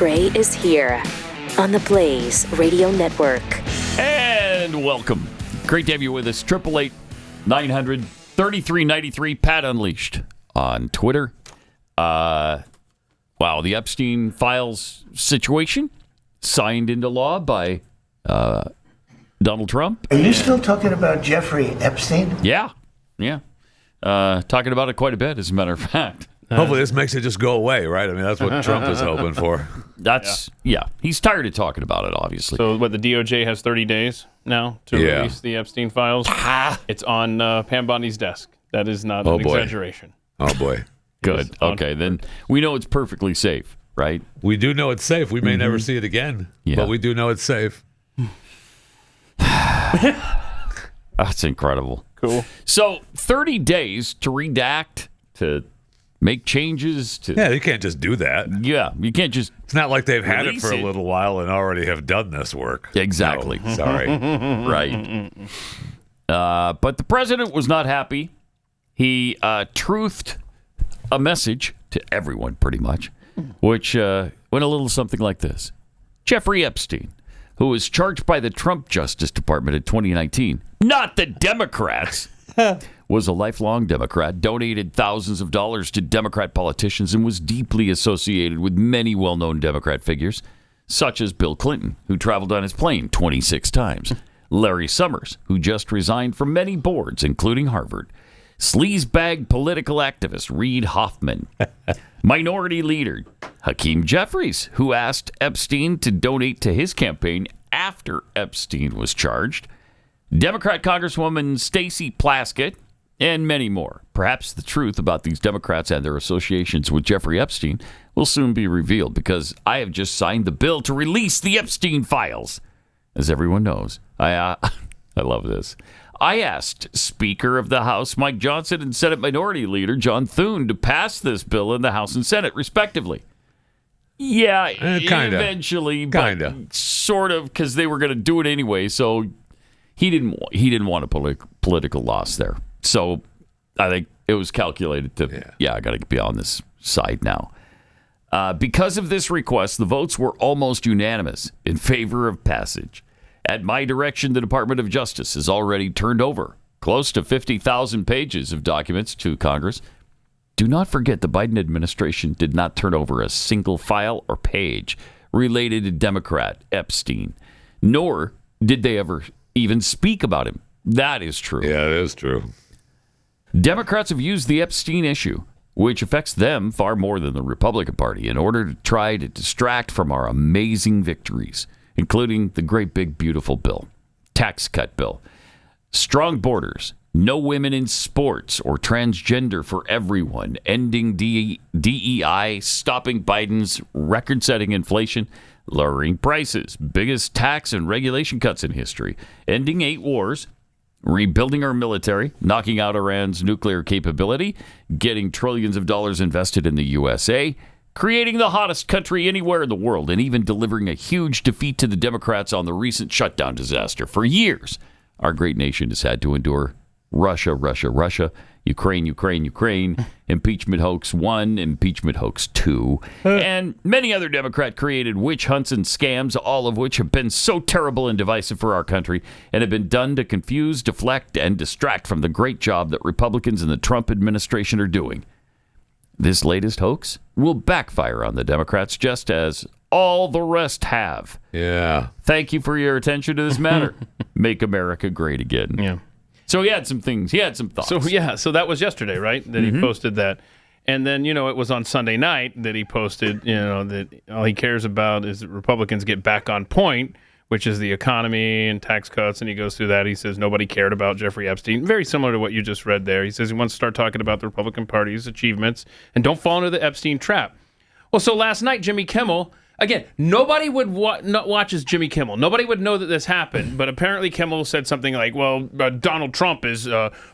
Gray is here on the Blaze Radio Network. And welcome. Great to have you with us. 888-900-3393. Pat Unleashed on Twitter. Wow, the Epstein files situation signed into law by Donald Trump. Are you still talking about Jeffrey Epstein? Yeah. Talking about it quite a bit, as a matter of fact. Hopefully this makes it just go away, right? I mean, that's what Trump is hoping for. He's tired of talking about it, obviously. So what, the DOJ has 30 days now to release the Epstein files? It's on Pam Bondi's desk. That is not an exaggeration. Oh, boy. Good. Okay, then we know it's perfectly safe, right? We do know it's safe. We may never see it again, but we do know it's safe. That's incredible. Cool. So 30 days to redact, to make changes. You can't just do that. Yeah, you can't just. It's not like they've had it for a little while and already have done this work. Exactly. No, sorry. Right. But the president was not happy. He truthed a message to everyone, pretty much, which went a little something like this. Jeffrey Epstein, who was charged by the Trump Justice Department in 2019, not the Democrats, was a lifelong Democrat, donated thousands of dollars to Democrat politicians, and was deeply associated with many well-known Democrat figures, such as Bill Clinton, who traveled on his plane 26 times, Larry Summers, who just resigned from many boards, including Harvard, sleazebag political activist Reid Hoffman, Minority Leader Hakeem Jeffries, who asked Epstein to donate to his campaign after Epstein was charged, Democrat Congresswoman Stacey Plaskett, and many more. Perhaps the truth about these Democrats and their associations with Jeffrey Epstein will soon be revealed, because I have just signed the bill to release the Epstein files. As everyone knows, I love this. I asked Speaker of the House Mike Johnson and Senate Minority Leader John Thune to pass this bill in the House and Senate, respectively. Yeah, kinda. Eventually, kinda. But sort of, because they were going to do it anyway. So he didn't want a political loss there. So I think it was calculated to, I got to be on this side now. Because of this request, the votes were almost unanimous in favor of passage. At my direction, the Department of Justice has already turned over close to 50,000 pages of documents to Congress. Do not forget the Biden administration did not turn over a single file or page related to Democrat Epstein, nor did they ever even speak about him. That is true. Yeah, it is true. Democrats have used the Epstein issue, which affects them far more than the Republican Party, in order to try to distract from our amazing victories, including the great big beautiful bill, tax cut bill, strong borders, no women in sports or transgender for everyone, ending DEI, stopping Biden's record-setting inflation, lowering prices, biggest tax and regulation cuts in history, ending 8 wars, rebuilding our military, knocking out Iran's nuclear capability, getting trillions of dollars invested in the USA, creating the hottest country anywhere in the world, and even delivering a huge defeat to the Democrats on the recent shutdown disaster. For years, our great nation has had to endure Russia, Ukraine, impeachment hoax 1, impeachment hoax 2, and many other Democrat-created witch hunts and scams, all of which have been so terrible and divisive for our country and have been done to confuse, deflect, and distract from the great job that Republicans and the Trump administration are doing. This latest hoax will backfire on the Democrats, just as all the rest have. Yeah. Thank you for your attention to this matter. Make America great again. Yeah. So he had some things. He had some thoughts. So that was yesterday, right? That he posted that. And then, it was on Sunday night that he posted, that all he cares about is that Republicans get back on point, which is the economy and tax cuts. And he goes through that. He says nobody cared about Jeffrey Epstein. Very similar to what you just read there. He says he wants to start talking about the Republican Party's achievements and don't fall into the Epstein trap. Well, so last night, Jimmy Kimmel, again, nobody would watch as Jimmy Kimmel. Nobody would know that this happened. But apparently Kimmel said something like, Donald Trump is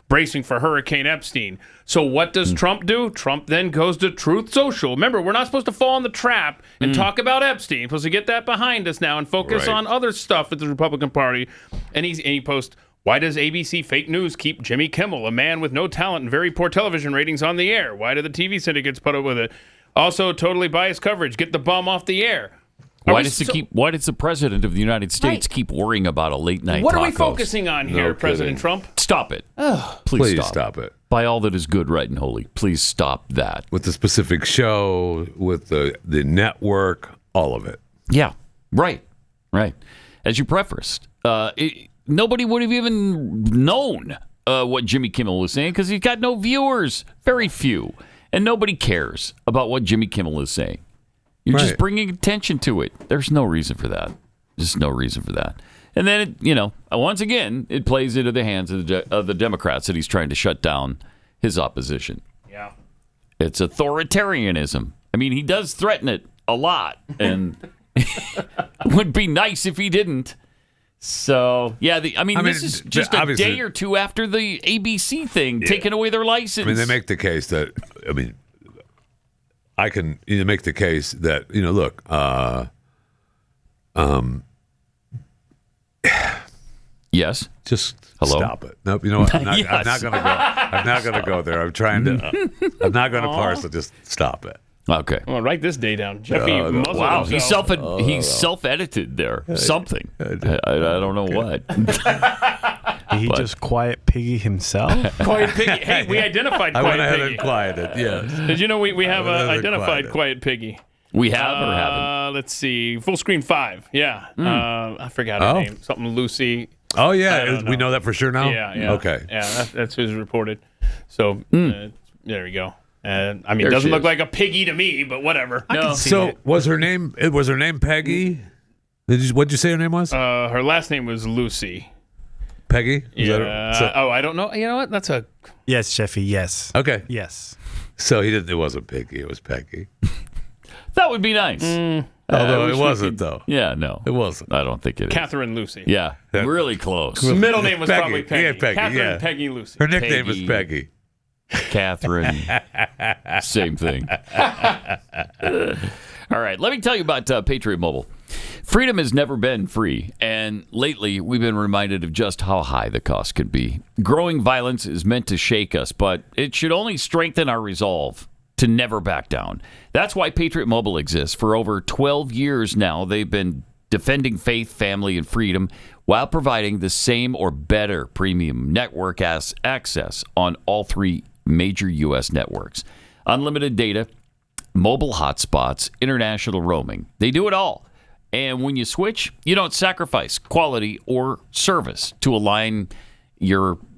bracing for Hurricane Epstein. So what does Trump do? Trump then goes to Truth Social. Remember, we're not supposed to fall in the trap and talk about Epstein. We're supposed to get that behind us now and focus on other stuff at the Republican Party. And he posts, why does ABC fake news keep Jimmy Kimmel, a man with no talent and very poor television ratings, on the air? Why do the TV syndicates put up with it? Also, totally biased coverage. Get the bum off the air. Why does the president of the United States keep worrying about a late night? What tacos? are we focusing on here, President Trump? Stop it! Please stop it! By all that is good, right, and holy, please stop that. With the specific show, with the network, all of it. Yeah, right. As you prefaced, nobody would have even known what Jimmy Kimmel was saying because he's got no viewers, very few, and nobody cares about what Jimmy Kimmel is saying. You're just bringing attention to it. There's no reason for that. Just no reason for that. And then, once again, it plays into the hands of the Democrats that he's trying to shut down his opposition. Yeah. It's authoritarianism. I mean, he does threaten it a lot, and it would be nice if he didn't. So, yeah, this is just a day or two after the ABC thing, taking away their license. I mean, they make the case that, I can make the case that, look, yes. Just Hello? stop it. Nope. You know what? I'm not going to go. I'm not going to go there. I'm trying to. I'm not going to parse it. Just stop it. Okay. I'm gonna write this day down. Jeffy muzzled wow, himself. he self-edited there. Something. I don't know what. Did he just quiet Piggy himself? Quiet Piggy. Hey, we identified I Quiet went ahead Piggy. and quieted. Yes. Did you know we have identified Quiet Piggy? We have or haven't? Let's see. Full screen 5. Yeah. I forgot her name. Something Lucy. Oh yeah, we know that for sure now. Yeah. Okay. Yeah, that's who's reported. So there we go. It doesn't look like a piggy to me, but whatever. No. So was her name Peggy? What'd you say her name was? Her last name was Lucy. Peggy? I don't know. You know what? That's a Yes, Jeffy. Yes. Okay. Yes. So it wasn't Piggy. It was Peggy. That would be nice. Although it wasn't, though. Yeah, no. It wasn't. I don't think it is. Catherine Lucy. Yeah, really close. Middle name was probably Peggy. Yeah, Peggy. Catherine Peggy Lucy. Her nickname was Peggy. Catherine. Same thing. All right, let me tell you about Patriot Mobile. Freedom has never been free, and lately we've been reminded of just how high the cost can be. Growing violence is meant to shake us, but it should only strengthen our resolve to never back down. That's why Patriot Mobile exists. For over 12 years now, they've been defending faith, family, and freedom while providing the same or better premium network access on all 3 major U.S. networks. Unlimited data, mobile hotspots, international roaming. They do it all. And when you switch, you don't sacrifice quality or service to align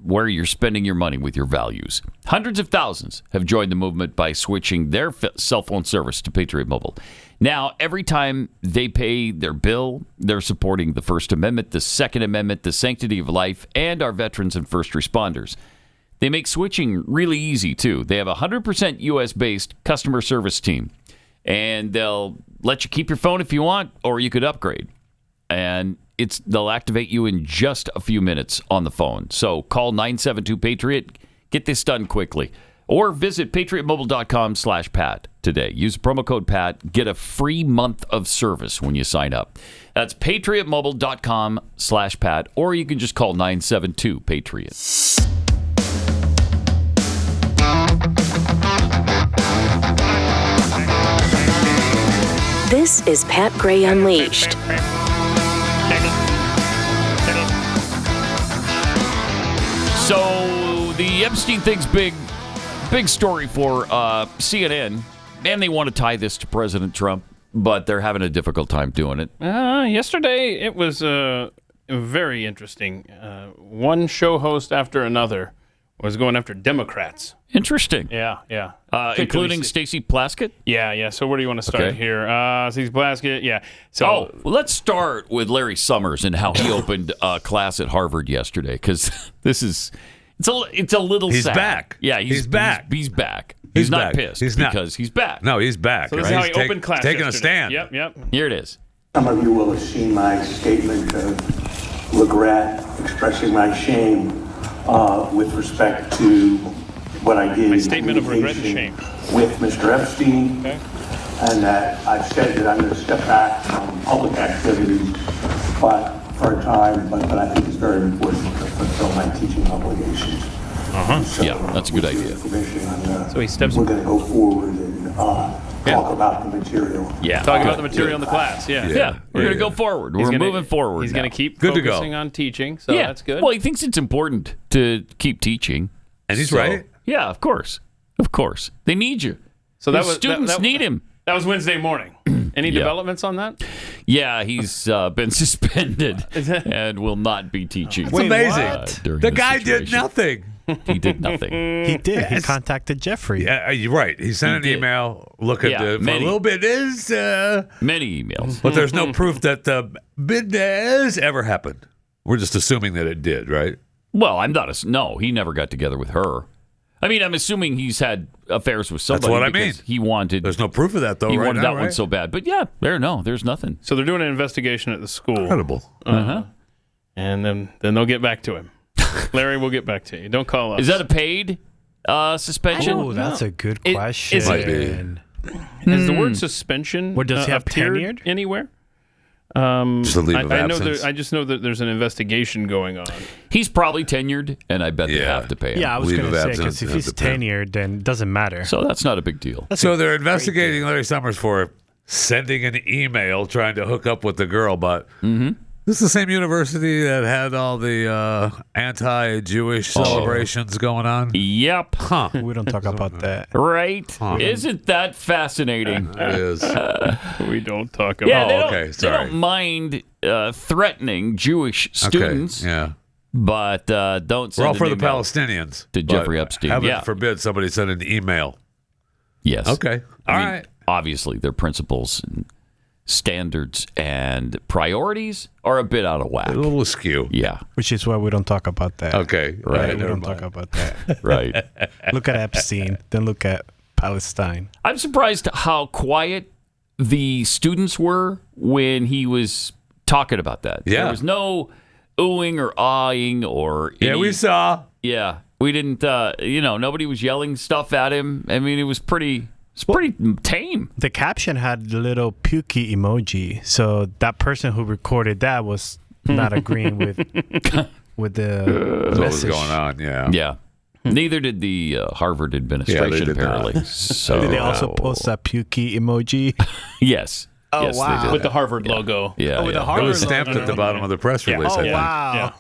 where you're spending your money with your values. Hundreds of thousands have joined the movement by switching their cell phone service to Patriot Mobile. Now, every time they pay their bill, they're supporting the First Amendment, the Second Amendment, the sanctity of life, and our veterans and first responders. They make switching really easy, too. They have a 100% U.S.-based customer service team, and they'll let you keep your phone if you want, or you could upgrade. And they'll activate you in just a few minutes on the phone. So call 972-PATRIOT. Get this done quickly. Or visit patriotmobile.com/Pat today. Use promo code Pat. Get a free month of service when you sign up. That's patriotmobile.com/Pat. Or you can just call 972-PATRIOT. This is Pat Gray Unleashed. So the Epstein thing's big story for CNN, and they want to tie this to President Trump, but they're having a difficult time doing it. Yesterday, it was very interesting. One show host after another was going after Democrats. Interesting. Yeah. Including Stacey Plaskett? Yeah. So where do you want to start here? Stacey Plaskett, yeah. So let's start with Larry Summers and how he opened class at Harvard yesterday, because it's a little He's sad. back. Yeah, he's back. He's back. He's not back. pissed He's not. because he's back. No, he's back. this is how he opened class taking yesterday. a stand. Yep. Here it is. Some of you will have seen my statement of regret, expressing my shame with respect to what I did. My statement of regret and shame. With Mr. Epstein. Okay. And that I've said that I'm going to step back from public activities but for a time, but I think it's very important to fulfill my teaching obligations. So, Yeah, that's a good idea. So he steps we're going to go forward and talk about the material. Yeah. Talking about the material in the class. Yeah. Yeah. We're going to go forward. We're moving forward. He's going to keep Good to go. focusing on teaching, so that's good. Well, he thinks it's important to keep teaching. And he's right. Yeah, of course. Of course. They need you. So The students need him. That was Wednesday morning. Any developments on that? Yeah, he's been suspended and will not be teaching. It's amazing. The guy did nothing. He did nothing. He did. He contacted Jeffrey. Yeah, you're right. He sent an email looking for a little bit. Many emails. But there's no proof that the business ever happened. We're just assuming that it did, right? Well, no, he never got together with her. I mean, I'm assuming he's had affairs with somebody. That's what I because mean. He wanted. There's no proof of that, though. He right wanted now, that one so bad. But yeah, there's nothing. So they're doing an investigation at the school. Incredible. And then they'll get back to him. Larry, we'll get back to you. Don't call us. Is that a paid suspension? Oh, that's a good question. Might be. Is the word suspension does he have appeared tenured? anywhere? Just a leave of I know absence. I just know that there's an investigation going on. He's probably tenured, and I bet they have to pay him. Yeah, I was Leave going of to say, absence because if has he's to pay. tenured, then it doesn't matter. So that's not a big deal. So they're investigating Larry Summers for sending an email trying to hook up with the girl, but this is the same university that had all the anti-Jewish celebrations going on. Yep. Huh. We don't talk about that. Right. Isn't that fascinating? It is. We don't talk about. Yeah, they don't, okay, they sorry. don't mind threatening Jewish students, Okay, yeah. but don't send We're all for an the email Palestinians. to Jeffrey but Epstein. Heaven Yeah. forbid somebody send an email. Yes. Okay. All I mean, right. Obviously, their principles and standards and priorities are a bit out of whack. A little askew. Yeah. Which is why we don't talk about that. Okay. Right. We Never don't mind. talk about that. Right. Look at Epstein, then look at Palestine. I'm surprised how quiet the students were when he was talking about that. Yeah. There was no oohing or ahhing or Yeah, any- we saw. Yeah, we didn't. Nobody was yelling stuff at him. I mean, it was pretty tame. The caption had the little pukey emoji, so that person who recorded that was not agreeing with the What was message. going on? Yeah. Yeah. Neither did the Harvard administration, did not. apparently. So Did they also post that pukey emoji? Yes. Oh, Yes, wow. they did. with the Harvard logo. Yeah. with yeah. the Harvard It was stamped logo. at the bottom of the press release. Oh, I think. wow.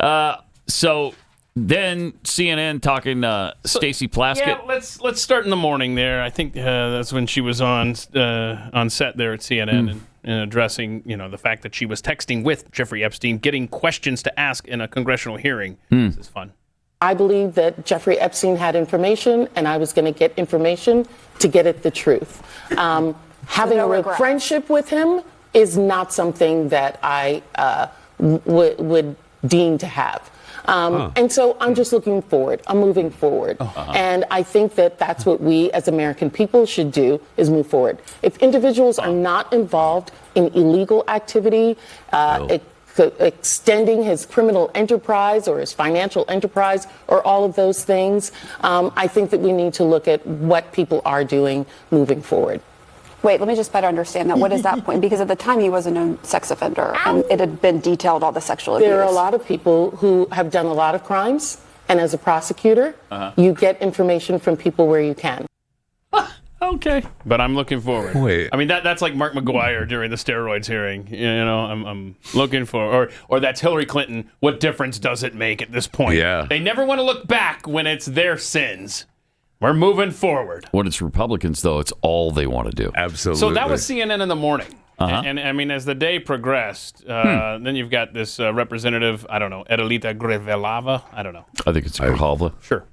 Yeah. So then CNN talking Stacey Plaskett. Yeah, let's start in the morning there. I think that's when she was on set there at CNN and addressing the fact that she was texting with Jeffrey Epstein, getting questions to ask in a congressional hearing. This is fun. I believe that Jeffrey Epstein had information, and I was going to get information to get at the truth. Having a real friendship with him is not something that I would deem to have. And so I'm just looking forward. I'm moving forward. And I think that that's what we as American people should do, is move forward. If individuals are not involved in illegal activity, extending his criminal enterprise or his financial enterprise or all of those things, I think that we need to look at what people are doing moving forward. Wait, let me just better understand that. What is that point? Because at the time he was a known sex offender and it had been detailed all the sexual abuse. There are a lot of people who have done a lot of crimes, and as a prosecutor, you get information from people where you can. Okay. But I'm looking forward. Wait. I mean, that's like Mark McGuire during the steroids hearing. I'm looking for, or that's Hillary Clinton. What difference does it make at this point? Yeah. They never want to look back when it's their sins. We're moving forward. When it's Republicans, though, it's all they want to do. Absolutely. So that was CNN in the morning. And I mean, as the day progressed, then you've got this representative, I don't know, Adelita Grevelava. I don't know. I think it's Grijalva. Sure.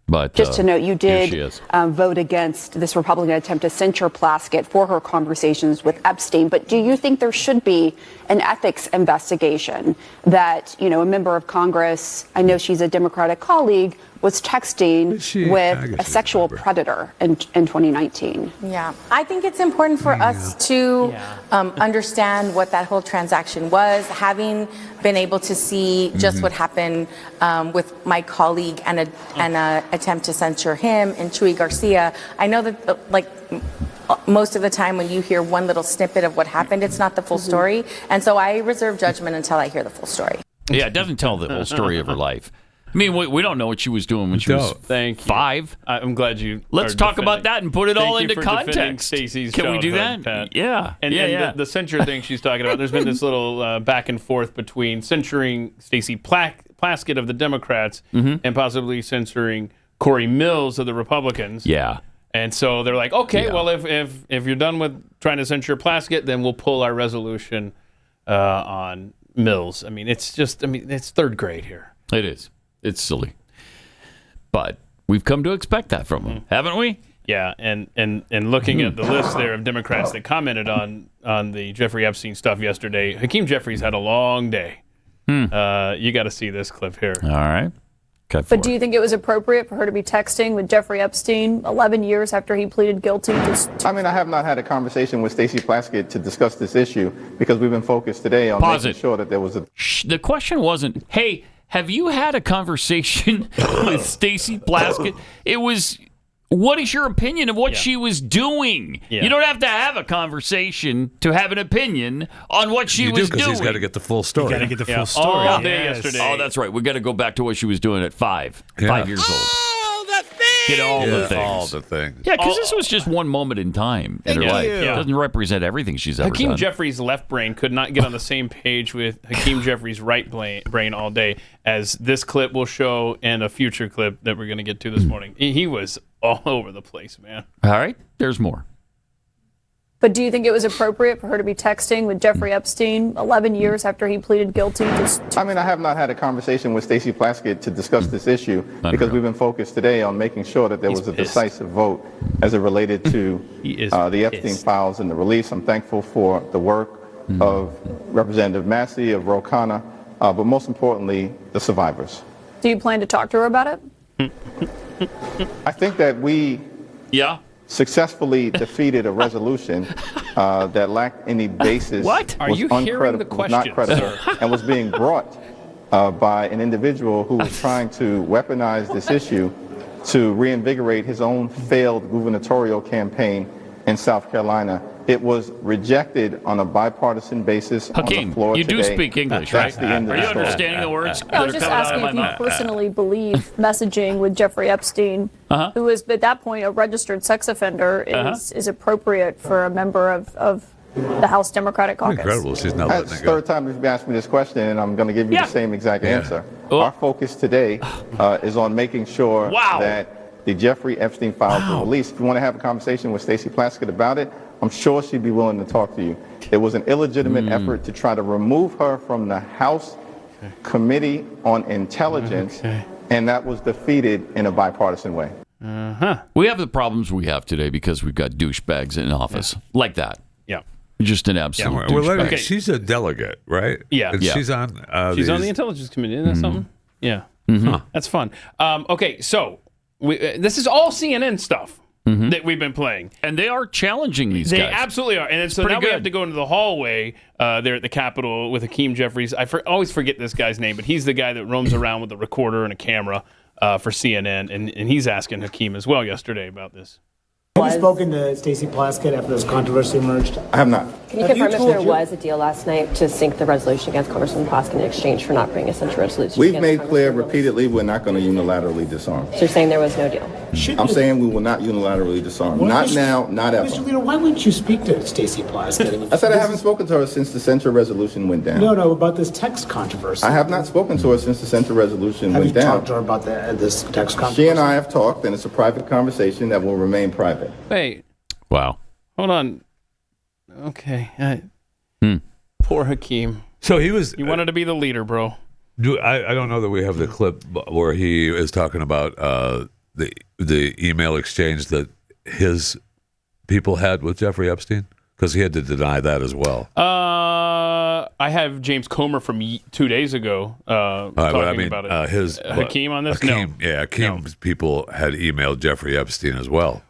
But Just to note, you here she did is. vote against this Republican attempt to censure Plaskett for her conversations with Epstein. But do you think there should be an ethics investigation that, a member of Congress, I know she's a Democratic colleague, was texting I with guess a she's sexual a member. predator in 2019? Yeah, I think it's important for us to understand what that whole transaction was. Having been able to see just what happened with my colleague and a attempt to censure him and Chuy Garcia, I know that most of the time when you hear one little snippet of what happened, it's not the full story. And so I reserve judgment until I hear the full story. Yeah, it doesn't tell the whole story of her life. I mean, we don't know what she was doing when she was Thank you. 5. I'm glad you. Let's are talk defending- about that and put it all Thank you into for defending context. Stacey's Can we do childhood, that? Pat. Yeah. And, the censure thing she's talking about, there's been this little back and forth between censuring Stacey Plaskett of the Democrats and possibly censoring Corey Mills of the Republicans. Yeah. And so they're like, okay, well, if you're done with trying to censure Plaskett, then we'll pull our resolution on Mills. I mean, it's third grade here. It is. It's silly. But we've come to expect that from them, haven't we? Yeah, and looking at the list there of Democrats that commented on the Jeffrey Epstein stuff yesterday, Hakeem Jeffries had a long day. You got to see this clip here. All right. But do you think it was appropriate for her to be texting with Jeffrey Epstein 11 years after he pleaded guilty? I mean, I have not had a conversation with Stacey Plaskett to discuss this issue because we've been focused today on making sure that there was a... The question wasn't, hey, have you had a conversation with Stacey Plaskett? It was, what is your opinion of what she was doing? Yeah. You don't have to have a conversation to have an opinion on what she was doing. He's got to get the full story. You got to get the full story. All day yesterday. Oh, that's right. We got to go back to what she was doing at 5 years old. Get all the things. All the things. Yeah, because this was just one moment in time in her life. It Yeah. doesn't represent everything she's ever Hakeem done. Jeffries' left brain could not get on the same page with Hakeem Jeffries' right brain all day, as this clip will show and a future clip that we're going to get to this morning. He was all over the place, man. All right, there's more. But do you think it was appropriate for her to be texting with Jeffrey Epstein 11 years after he pleaded guilty? I mean, I have not had a conversation with Stacey Plaskett to discuss this issue because we've been focused today on making sure that there was a decisive vote as it related to the Epstein files and the release. I'm thankful for the work of Representative Massey, of Ro Khanna, but most importantly, the survivors. Do you plan to talk to her about it? I think that we successfully defeated a resolution that lacked any basis. What? Are you hearing the was not question, credible, and was being brought by an individual who was trying to weaponize this issue to reinvigorate his own failed gubernatorial campaign in South Carolina. It was rejected on a bipartisan basis on the floor you today. do speak English, right? That's the end of Are you the story. understanding the words I that was are just coming out of asking my if you mouth? personally believe messaging with Jeffrey Epstein, who is at that point a registered sex offender, is appropriate for a member of the House Democratic Caucus. Incredible. She's not letting That's it the go. third time you've asked me this question, and I'm going to give you the same exact answer. Our focus today is on making sure that the Jeffrey Epstein files were released. If you want to have a conversation with Stacey Plaskett about it, I'm sure she'd be willing to talk to you. It was an illegitimate effort to try to remove her from the House Committee on Intelligence, and that was defeated in a bipartisan way. We have the problems we have today because we've got douchebags in office like that. Yeah. Just an absolute We're douchebag. letting, she's a delegate, right? Yeah. And she's on. She's on the Intelligence Committee. Isn't that something? Yeah. That's fun. Okay, so this is all CNN stuff that we've been playing. And they are challenging these guys. They absolutely are. And so now we have to go into the hallway there at the Capitol with Hakeem Jeffries. I always forget this guy's name, but he's the guy that roams around with a recorder and a camera for CNN. And he's asking Hakeem as well yesterday about this. Have you spoken to Stacey Plaskett after this controversy emerged? I have not. Can you confirm if there was a deal last night to sink the resolution against Congressman Plaskett in exchange for not bringing a censure resolution? We've made clear repeatedly we're not going to unilaterally disarm. So you're saying there was no deal? I'm saying we will not unilaterally disarm. Not now, not ever. Mr. Leader, why wouldn't you speak to Stacey Plaskett? I said I haven't spoken to her since the censure resolution went down. No, about this text controversy. I have not spoken to her since the censure resolution Have went you down. talked to her about this text controversy? She and I have talked, and it's a private conversation that will remain private. Wait. Wow. Hold on. Okay. Poor Hakeem. So he was. You wanted to be the leader, bro. I don't know that we have the clip where he is talking about the email exchange that his people had with Jeffrey Epstein, because he had to deny that as well. I have James Comer from 2 days ago talking about it. His Hakeem on this? Hakeem, no. Yeah, Hakeem's people had emailed Jeffrey Epstein as well.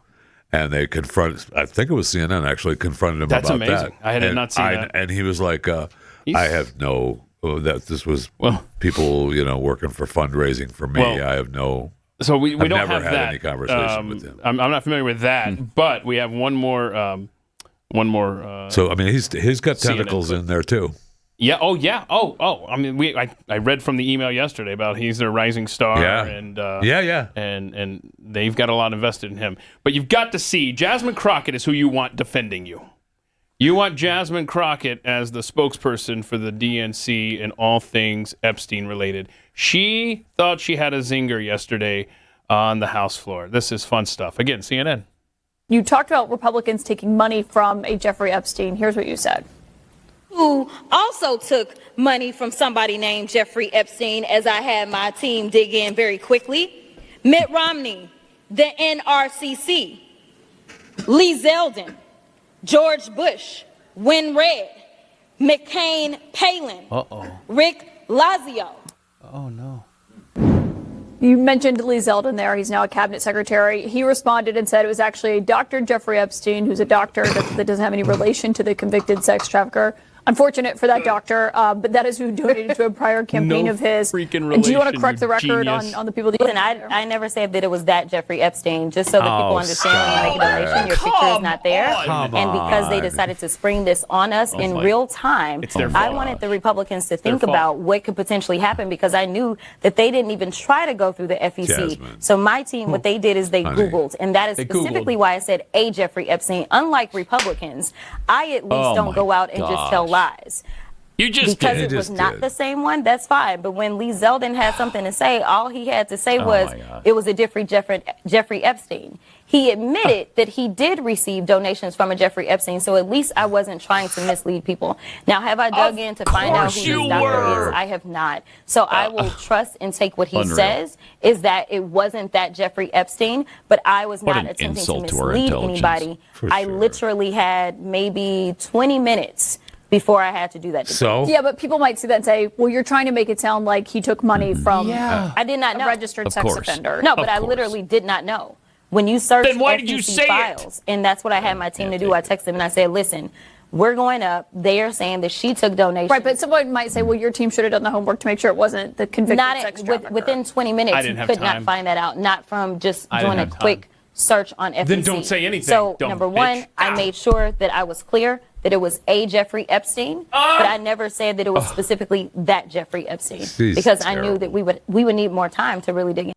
And they confronted, I think it was CNN actually confronted him That's about that. amazing. I had not seen that. And he was like, I have no, that this was people, working for fundraising for me. I have no. So we don't never have had that. any conversation with him. I'm not familiar with that, but we have one more. So, I mean, he's got tentacles in there too. Yeah. Oh, yeah. Oh. I mean, I read from the email yesterday about he's their rising star. Yeah. And yeah. And they've got a lot invested in him. But you've got to see Jasmine Crockett is who you want defending you. You want Jasmine Crockett as the spokesperson for the DNC and all things Epstein related. She thought she had a zinger yesterday on the House floor. This is fun stuff. Again, CNN. You talked about Republicans taking money from a Jeffrey Epstein. Here's what you said. Who also took money from somebody named Jeffrey Epstein, as I had my team dig in very quickly. Mitt Romney, the NRCC, Lee Zeldin, George Bush, Win Red, McCain Palin, Rick Lazio. Oh, no. You mentioned Lee Zeldin there. He's now a cabinet secretary. He responded and said it was actually Dr. Jeffrey Epstein, who's a doctor that doesn't have any relation to the convicted sex trafficker. Unfortunate for that doctor, but that is who donated to a prior campaign of his. Freaking and do you want to relation, correct the record on the people that Listen, I never said that it was that Jeffrey Epstein, just so that people understand when you make a donation, your picture is not there. And because they decided to spring this on us in real time, I wanted the Republicans to think about what could potentially happen, because I knew that they didn't even try to go through the FEC. Jasmine. So my team, what they did is they Googled, and that is specifically why I said a Jeffrey Epstein. Unlike Republicans, I at least don't go out and just tell lies. You just because did. it was not the same one, that's fine. But when Lee Zeldin had something to say, all he had to say was it was a Jeffrey Epstein. He admitted that he did receive donations from a Jeffrey Epstein, so at least I wasn't trying to mislead people. Now, have I dug in to find out who this doctor is? I have not. So I will trust and take what he says, is that it wasn't that Jeffrey Epstein, but I was not attempting to mislead anybody. I literally had maybe 20 minutes before I had to do that. So? Yeah, but people might see that and say, well, you're trying to make it sound like he took money from I did not know. a registered sex offender. No, but I literally did not know. When you search Then why did you FEC say files, and that's what I had my team to do, I texted them and I said, listen, we're going up. They are saying that she took donations. Right, but someone might say, well, your team should have done the homework to make sure it wasn't the convicted sex trafficker. Within 20 minutes, you could not find that out, not from just doing a quick search on FEC. Then don't say anything. So, Dumb number one, bitch. I made sure that I was clear that it was a Jeffrey Epstein, but I never said that it was specifically that Jeffrey Epstein, because I knew that we would need more time to really dig in.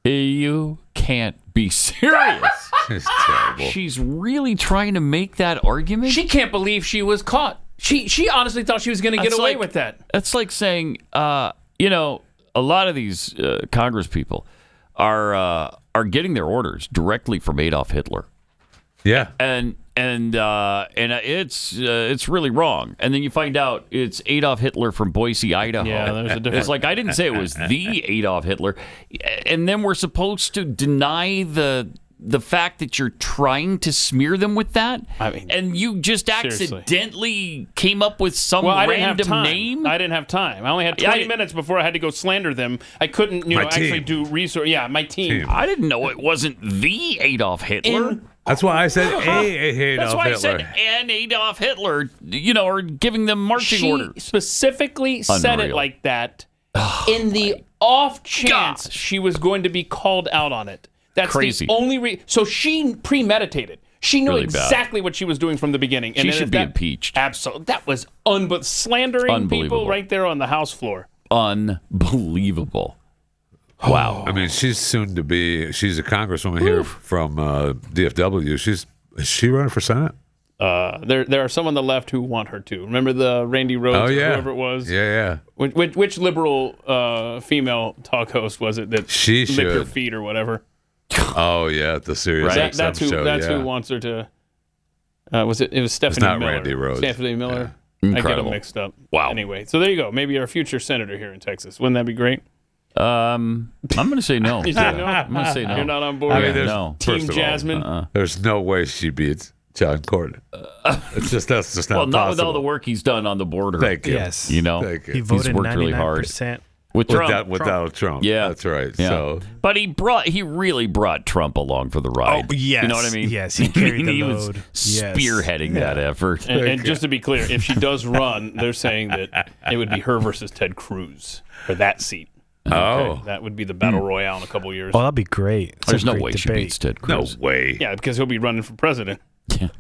You can't be serious. It's terrible. She's really trying to make that argument? She can't believe she was caught. She honestly thought she was going to get away with that. That's like saying, a lot of these Congress people are getting their orders directly from Adolf Hitler. Yeah. And it's really wrong. And then you find out it's Adolf Hitler from Boise, Idaho. Yeah, there's a difference. It's like, I didn't say it was the Adolf Hitler. And then we're supposed to deny the fact that you're trying to smear them with that? I mean, and you just accidentally came up with some random name? I didn't have time. I only had 20 minutes before I had to go slander them. I couldn't, actually do research. Yeah, my team. I didn't know it wasn't the Adolf Hitler. That's why I said Adolf That's why Hitler. I said an Adolf Hitler, or giving them marching orders. She specifically said it like that in the off chance she was going to be called out on it. That's crazy. The only so she premeditated. She knew Really exactly what she was doing from the beginning. She should be impeached. Absolutely. That was slandering people right there on the House floor. Unbelievable. Wow. I mean, she's a congresswoman here from DFW. Is she running for Senate? There are some on the left who want her to. Remember the Randy Rhodes, or whoever it was? Yeah. Which liberal female talk host was it that she licked her feet or whatever? Oh yeah, the Sirius XM show. That's who wants her to. It was Stephanie not Miller. Randy Rhodes. Stephanie Miller. Yeah. I get Incredible. them mixed up. Wow. Anyway, so there you go. Maybe our future senator here in Texas. Wouldn't that be great? I'm going to say no. You say no? I'm going to say no. You're not on board. I mean, no. Team Jasmine. There's no way she beats John Cornyn. That's just not well, not possible. with all the work he's done on the border. Thank you. Yes. Thank you. He voted he's worked really hard 99%. with Trump. With Donald Trump. Yeah, that's right. Yeah. So, but he really brought Trump along for the ride. Oh, yes. You know what I mean? Yes, he carried the he load. was spearheading that effort. And just to be clear, if she does run, they're saying that it would be her versus Ted Cruz for that seat. Oh. That would be the battle royale in a couple years. Oh, that'd be great. There's no way she beats Ted Cruz. No way. Yeah, because he'll be running for president.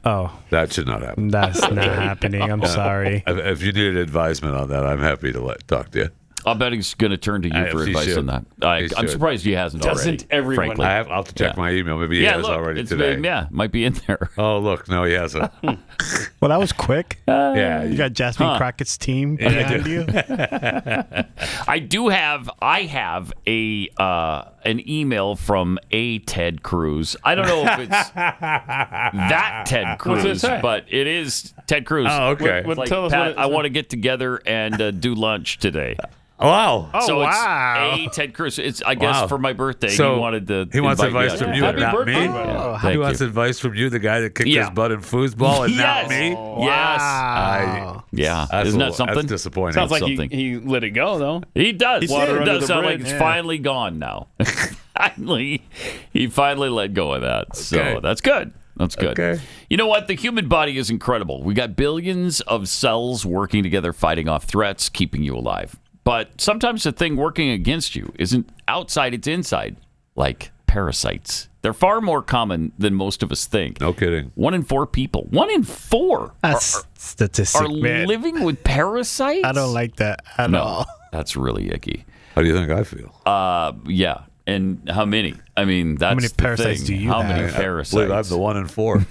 Oh, That should not happen. that's not happening. I'm sorry. If you need advisement on that, I'm happy to talk to you. I'll bet he's going to turn to you for advice on that. I'm surprised he hasn't already. Doesn't everyone? Frankly. I'll have to check my email. Maybe he has look, already it's today. might be in there. Oh, look. No, he hasn't. Well, that was quick. Yeah. You got Jasmine Crockett's team behind you. I have an email from a Ted Cruz. I don't know if it's that Ted Cruz, What's it say? but it is Ted Cruz. Oh, okay. It's like, tell us Pat, what it I says. want to get together and do lunch today. Wow. So wow. it's a Ted Cruz. It's I guess Wow. for my birthday. So he wanted to. he wants invite me advice out from to you, dinner. not birthday, me. bud. Oh, Thank He wants you. advice from you, the guy that kicked Yeah. his butt in foosball, and Yes. not me. Yes. Wow. Yeah. That's Isn't a that little- something? That's disappointing. Sounds like something. he let it go though. He does. Water It under does the sound like bridge. it's Yeah. finally gone now. He finally let go of that. So Okay. that's good. That's good. Okay. You know what? The human body is incredible. We got billions of cells working together, fighting off threats, keeping you alive. But sometimes the thing working against you isn't outside, it's inside, like parasites. They're far more common than most of us think. No kidding. 1 in 4 people, 1 in 4 That's statistic, are man. living with parasites? I don't like that at all. That's really icky. How do you think I feel? Yeah. And how many? I mean, that's many the parasites thing. do you How have? many I parasites? believe I'm the 1 in 4.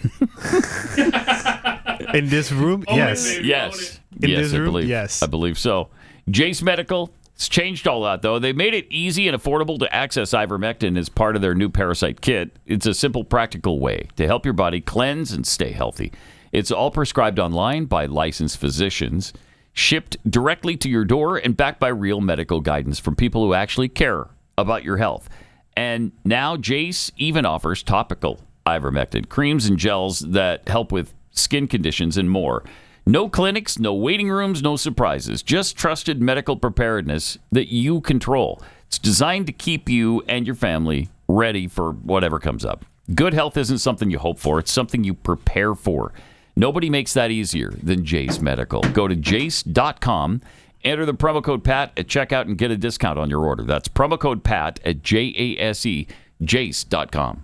In this room, yes. Yes. In yes, this I room, believe. yes. I believe so. Jace Medical, it's changed all that, though. They made it easy and affordable to access ivermectin as part of their new parasite kit. It's a simple, practical way to help your body cleanse and stay healthy. It's all prescribed online by licensed physicians, shipped directly to your door, and backed by real medical guidance from people who actually care about your health. And now Jace even offers topical ivermectin creams and gels that help with skin conditions and more. No clinics, no waiting rooms, no surprises. Just trusted medical preparedness that you control. It's designed to keep you and your family ready for whatever comes up. Good health isn't something you hope for. It's something you prepare for. Nobody makes that easier than Jace Medical. Go to jace.com, enter the promo code PAT at checkout, and get a discount on your order. That's promo code PAT at JASE, jace.com.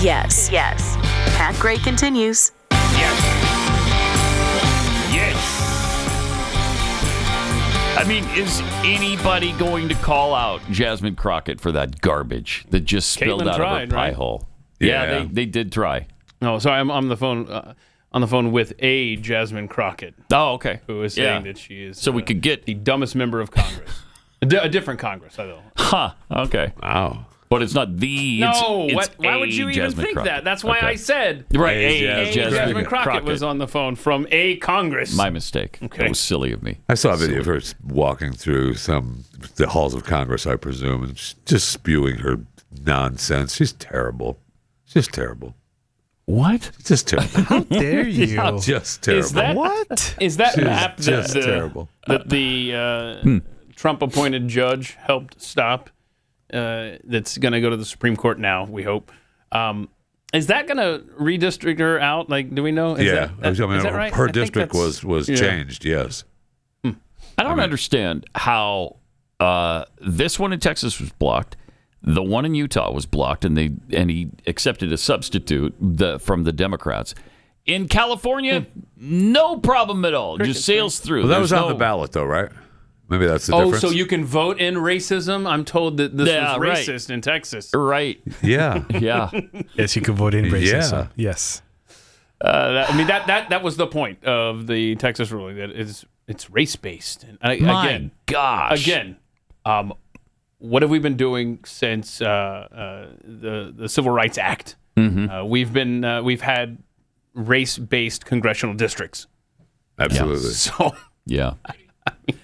Yes. Yes. Pat Gray continues. Yes. I mean, is anybody going to call out Jasmine Crockett for that garbage that just spilled Caitlin out tried, of her pie right? hole? Yeah. Yeah, they did try. No, sorry, I'm on the phone with a Jasmine Crockett, Oh, okay. who is saying that she is So we could get the dumbest member of Congress. A different Congress, I know. Huh. Okay. Wow. But it's not the. No, it's why a would you even Jasmine think Crockett. that? That's why Okay. I said Right, A Jasmine Crockett was on the phone from a Congress. My mistake. Okay. That was silly of me. I saw a video of her walking through the halls of Congress, I presume, and just spewing her nonsense. She's terrible. Just terrible. What? Just terrible. How dare you? Just terrible. Is that What? Is that She's map just that terrible. that the Trump-appointed judge helped stop? That's going to go to the Supreme Court now. We hope. Is that going to redistrict her out? Like, do we know? Is yeah. that, is that right? Her I think district that's- was yeah. changed, yes. I don't understand how this one in Texas was blocked. The one in Utah was blocked, and he accepted a substitute from the Democrats. In California, no problem at all. Just sails through. Well, that was There's on the no- ballot, though, right? Maybe that's the Oh, difference. so you can vote in racism? I'm told that this Yeah, was right. racist in Texas. Right. Yeah. Yeah. Yes, you can vote in racism. Yeah. Yes. That was the point of the Texas ruling, that it's race based. And My gosh. Again, what have we been doing since the Civil Rights Act? Mm-hmm. We've had race based congressional districts. Absolutely. So Yeah.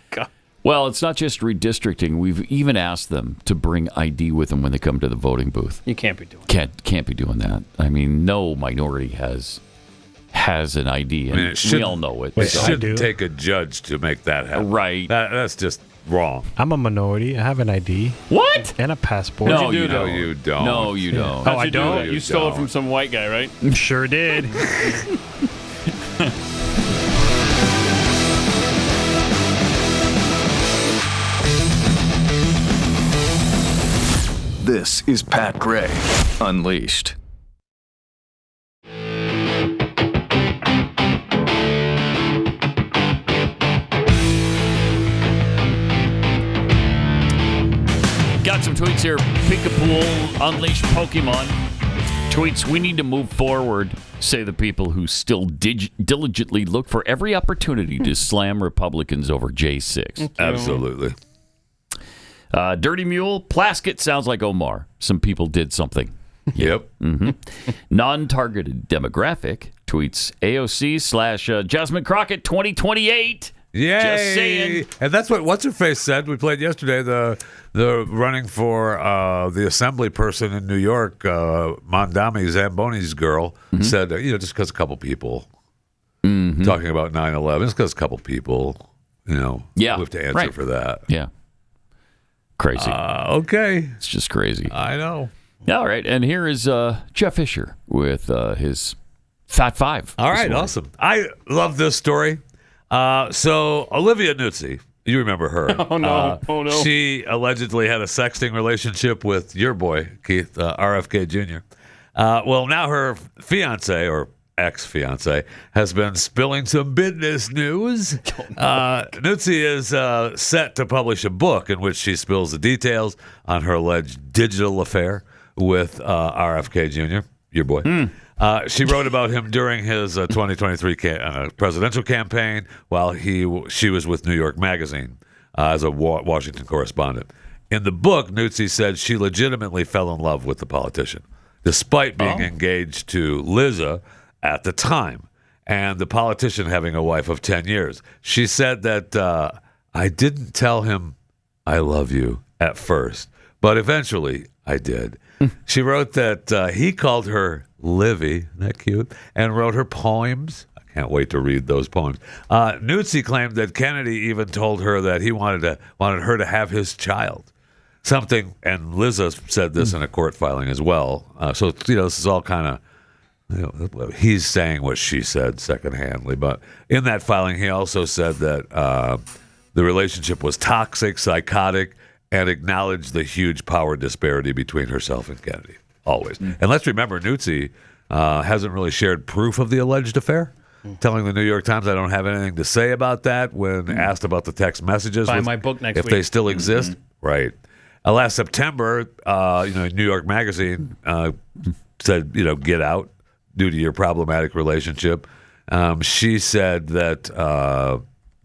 God. Well, it's not just redistricting. We've even asked them to bring ID with them when they come to the voting booth. You can't be doing that. Can't be doing that. I mean, no minority has an ID, and I mean, we all know it. It Wait, I shouldn't do. take a judge to make that happen. Right. That's just wrong. I'm a minority. I have an ID What? and a passport. No, you No, don't. you don't. No, you don't. Oh, I How'd you do don't? that? You stole it from some white guy, right? Sure did. This is Pat Gray Unleashed. Got some tweets here. Pikapool, Unleashed Pokemon. Tweets, we need to move forward, say the people who still diligently look for every opportunity to slam Republicans over J6. Absolutely. Dirty Mule, Plaskett sounds like Omar. Some people did something. Yep. Non-targeted demographic tweets AOC / Jasmine Crockett 2028. Yay! Just saying. And that's what What's-Her-Face said. We played yesterday, the running for the assembly person in New York, Mamdani, Zamboni's girl, said, just because a couple people talking about 9/11, it's because a couple people, we have to answer for that. Yeah. Crazy. Okay. It's just crazy. I know. All right. And here is Jeff Fisher with his Fat Five. All right. Awesome. I love this story. So Olivia Nuzzi, you remember her. Oh, no. She allegedly had a sexting relationship with your boy, Keith, RFK Jr. Well, now her fiance, or ex-fiance, has been spilling some business news. Nuzzi is set to publish a book in which she spills the details on her alleged digital affair with RFK Jr., your boy. She wrote about him during his 2023 presidential campaign while she was with New York Magazine as a Washington correspondent. In the book, Nuzzi said she legitimately fell in love with the politician, despite being engaged to Liza at the time, and the politician having a wife of 10 years. She said that, I didn't tell him I love you at first, but eventually I did. She wrote that he called her Livy, isn't that cute, and wrote her poems. I can't wait to read those poems. Nuzzi claimed that Kennedy even told her that he wanted her to have his child. Something, and Liza said this in a court filing as well. So this is all kind of, he's saying what she said secondhandly. But in that filing, he also said that the relationship was toxic, psychotic, and acknowledged the huge power disparity between herself and Kennedy. Always. And let's remember, Nuzzi hasn't really shared proof of the alleged affair, telling the New York Times, I don't have anything to say about that when asked about the text messages. Buy my book next week. If they still exist. Right. Last September, New York Magazine said, get out due to your problematic relationship. She said that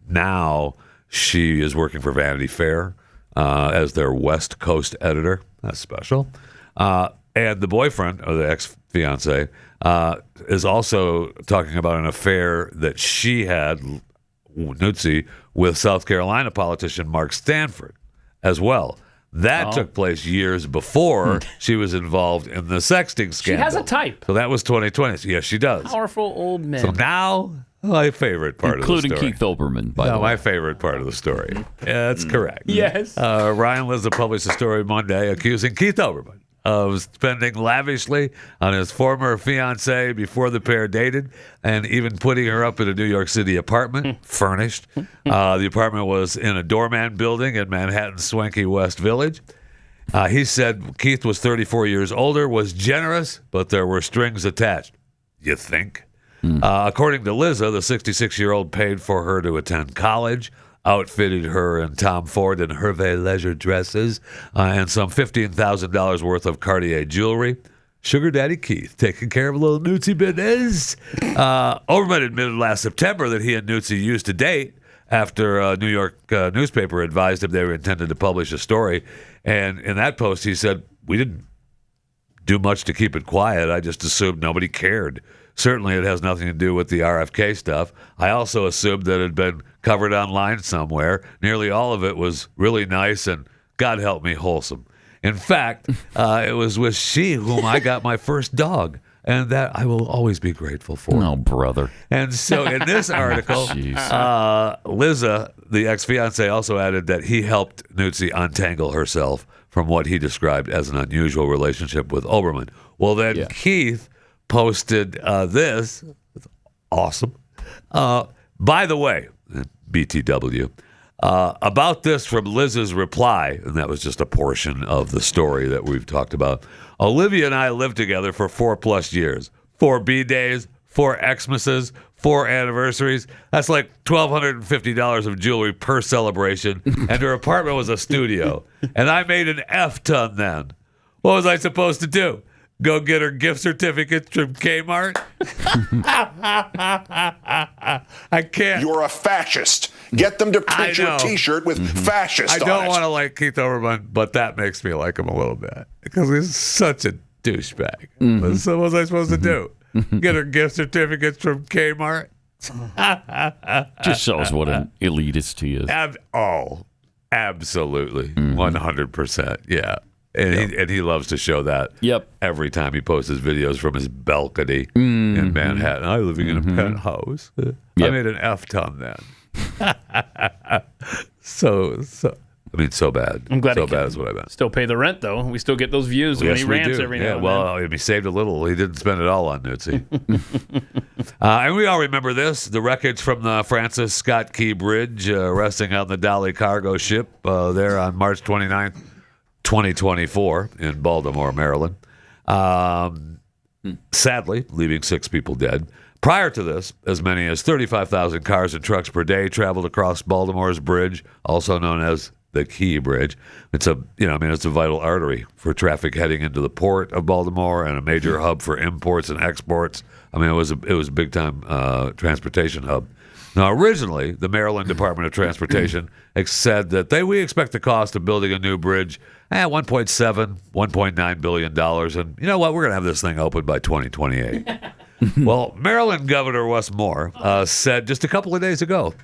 now she is working for Vanity Fair as their West Coast editor. That's special. And the boyfriend, or the ex-fiance, is also talking about an affair that she had, Nuzzi, with South Carolina politician Mark Stanford as well. That took place years before she was involved in the sexting scandal. She has a type. So that was 2020. Yes, she does. Powerful old men. So now, my favorite part including of the story. Keith Olbermann, by the way. My favorite part of the story. Yeah, that's correct. Yes. Ryan Liza published a story Monday accusing Keith Olbermann of spending lavishly on his former fiancée before the pair dated, and even putting her up in a New York City apartment, furnished. The apartment was in a doorman building in Manhattan's swanky West Village. He said Keith was 34 years older, was generous, but there were strings attached. You think? According to Liza, the 66-year-old paid for her to attend college, outfitted her in Tom Ford and Hervé leisure dresses, and some $15,000 worth of Cartier jewelry. Sugar Daddy Keith taking care of a little Nuzzi business. Olbermann admitted last September that he and Nuzzi used to date after a New York newspaper advised him they were intended to publish a story. And in that post, he said, we didn't do much to keep it quiet. I just assumed nobody cared. Certainly it has nothing to do with the RFK stuff. I also assumed that it had been covered online somewhere. Nearly all of it was really nice and, God help me, wholesome. In fact, it was with she whom I got my first dog, and that I will always be grateful for. Oh, brother. And so in this article, Liza, the ex-fiancée, also added that he helped Nuzzi untangle herself from what he described as an unusual relationship with Olbermann. Well, then Keith posted this. It's awesome. By the way, BTW, About this from Liz's reply, and that was just a portion of the story that we've talked about. Olivia and I lived together for 4+ years. 4 B-days, 4 Xmas, 4 anniversaries. That's like $1,250 of jewelry per celebration. And her apartment was a studio. And I made an F-ton then. What was I supposed to do? Go get her gift certificates from Kmart? I can't. You're a fascist. Get them to print your T-shirt with fascist on it. I don't want to like Keith Olbermann, but that makes me like him a little bit because he's such a douchebag. So what was I supposed to do? Get her gift certificates from Kmart? Just shows what an elitist he is. Absolutely. 100%. Yeah. And he loves to show that every time he posts his videos from his balcony in Manhattan. I'm living in a penthouse. I made an F-ton then. So bad. I'm glad so bad is what I meant. Still pay the rent, though. We still get those views when he rants every now and then. Well, he saved a little. He didn't spend it all on Nuzzi. And we all remember this, the wreckage from the Francis Scott Key Bridge resting on the Dolly cargo ship there on March 29th, 2024 in Baltimore, Maryland. Sadly, leaving 6 people dead. Prior to this, as many as 35,000 cars and trucks per day traveled across Baltimore's bridge, also known as the Key Bridge. It's it's a vital artery for traffic heading into the port of Baltimore and a major hub for imports and exports. I mean, it was a big time transportation hub. Now, originally, the Maryland Department of Transportation said that we expect the cost of building a new bridge at $1.9 billion. And you know what? We're going to have this thing open by 2028. Well, Maryland Governor Wes Moore said just a couple of days ago,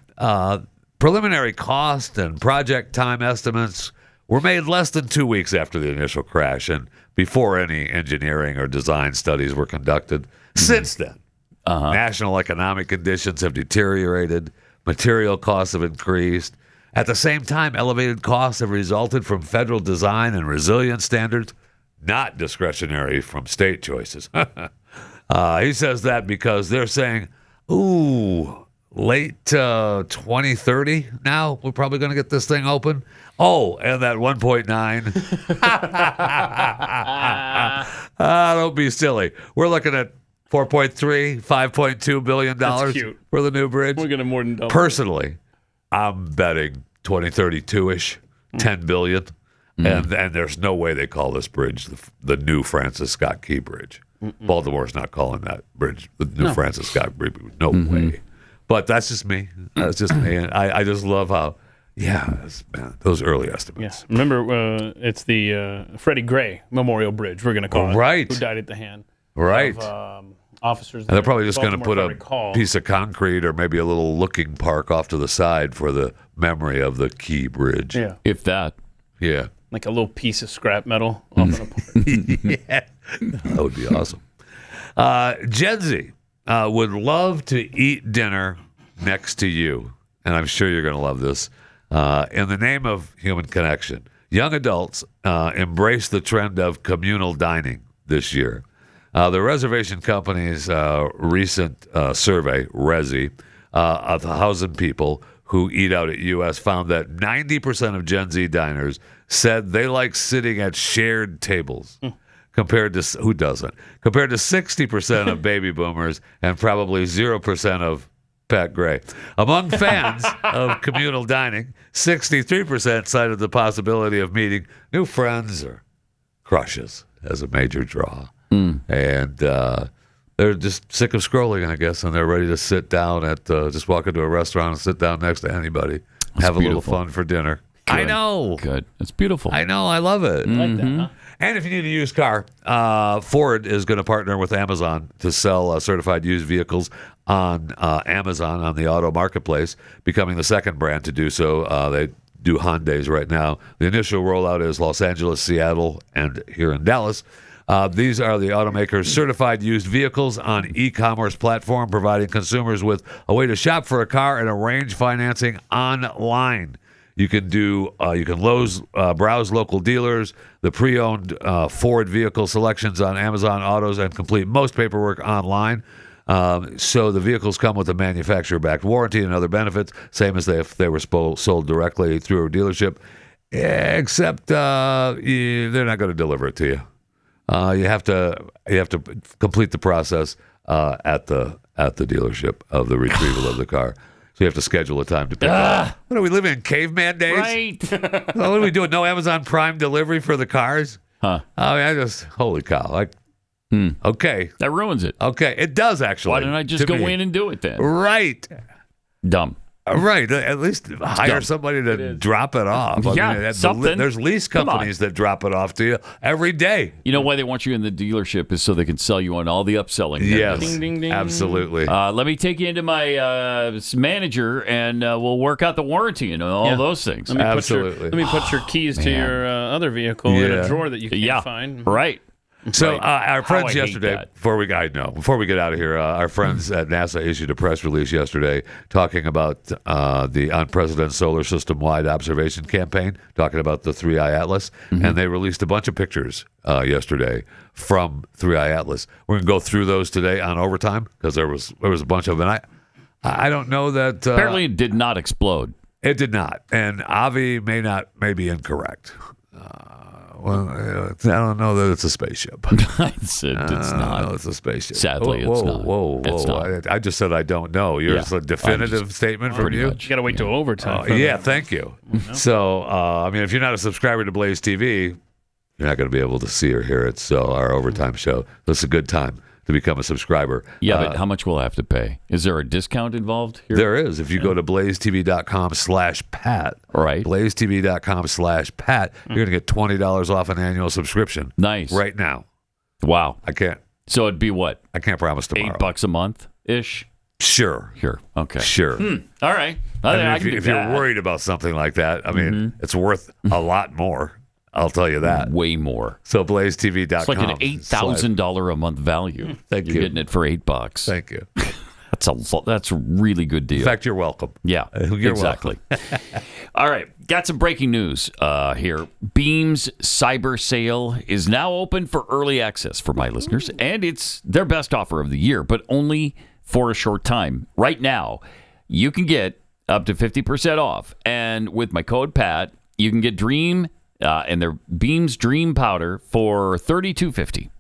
preliminary cost and project time estimates were made less than 2 weeks after the initial crash and before any engineering or design studies were conducted. Since then, national economic conditions have deteriorated, material costs have increased. At the same time, elevated costs have resulted from federal design and resilience standards, not discretionary from state choices. He says that because they're saying, late 2030 now, we're probably going to get this thing open. Oh, and that 1.9. Don't be silly. We're looking at $4.3, $5.2 billion for the new bridge. We're going to more than double. Personally, I'm betting 2032-ish, $10 billion. And there's no way they call this bridge the new Francis Scott Key Bridge. Baltimore's not calling that bridge the new Francis Scott Bridge. No way. But that's just me. That's just me. And I just love how, those early estimates. Yeah. Remember, it's the Freddie Gray Memorial Bridge, we're going to call it. Right. Who died at the hand of officers. And they're probably just going to put a recall. piece of concrete or maybe a little looking park off to the side for the memory of the Key Bridge. Yeah. If that. Yeah. Like a little piece of scrap metal off in a park. Yeah. That would be awesome. Gen Z would love to eat dinner next to you. And I'm sure you're going to love this. In the name of human connection, young adults embrace the trend of communal dining this year. The reservation company's recent survey, Resi, of 1,000 people who eat out at U.S. found that 90% of Gen Z diners said they like sitting at shared tables. Compared to, who doesn't? Compared to 60% of baby boomers and probably 0% of Pat Gray. Among fans of communal dining, 63% cited the possibility of meeting new friends or crushes as a major draw. And they're just sick of scrolling, I guess, and they're ready to sit down at, just walk into a restaurant and sit down next to anybody, have a little fun for dinner. Good. I know. Good. It's beautiful. I know. I love it. I like that, huh? And if you need a used car, Ford is going to partner with Amazon to sell certified used vehicles on Amazon on the auto marketplace, becoming the second brand to do so. They do Hyundais right now. The initial rollout is Los Angeles, Seattle, and here in Dallas. These are the automaker's certified used vehicles on e-commerce platform, providing consumers with a way to shop for a car and arrange financing online. You can browse local dealers, the pre-owned Ford vehicle selections on Amazon Autos, and complete most paperwork online. So the vehicles come with a manufacturer-backed warranty and other benefits, same as if they were sold directly through a dealership, except they're not going to deliver it to you. You have to complete the process at the dealership of the retrieval of the car. So you have to schedule a time to pick up. What are we living in caveman days? Right. What are we doing? No Amazon Prime delivery for the cars? Huh. I mean, holy cow. Okay. That ruins it. Okay. It does, actually. Why don't I just go in and do it then? Right. Dumb. Right. At least hire somebody to drop it off. I mean, something. There's lease companies that drop it off to you every day. You know why they want you in the dealership is so they can sell you on all the upselling. Yes, ding, ding, ding. absolutely. Let me take you into my manager, and we'll work out the warranty and all those things. Let me put your keys to your other vehicle in a drawer that you can't find. Right. So our friends I hate yesterday, that. before we get out of here, our friends at NASA issued a press release yesterday talking about the unprecedented solar system-wide observation campaign, talking about the 3i Atlas, and they released a bunch of pictures yesterday from 3i Atlas. We're going to go through those today on overtime because there was a bunch of them. And I don't know that apparently it did not explode. It did not, and Avi may be incorrect. Well, I don't know that it's a spaceship. It's not. No, it's a spaceship. Sadly, it's not. Whoa. It's not. I just said I don't know. It's a definitive statement from you? You got to wait till overtime. Thank you. So, I mean, if you're not a subscriber to Blaze TV, you're not going to be able to see or hear it. So, our overtime show, it's a good time to become a subscriber. Yeah, but how much will I have to pay? Is there a discount involved here? There is. If you go to blazetv.com/Pat, right? blazetv.com/Pat, you're going to get $20 off an annual subscription. Nice. Right now. Wow. I can't. So it'd be what? I can't promise tomorrow. $8 a month-ish? Sure. Okay. Sure. All right. If you're worried about something like that, I mean, it's worth a lot more. I'll tell you that. Way more. So blazetv.com. It's like an $8,000 a month value. Thank you. You're getting it for $8. Thank you. That's a really good deal. In fact, you're welcome. Yeah, exactly. All right. Got some breaking news here. Beam's cyber sale is now open for early access for my listeners, and it's their best offer of the year, but only for a short time. Right now, you can get up to 50% off, and with my code PAT, you can get Dream and their Beam's Dream Powder for $32.50.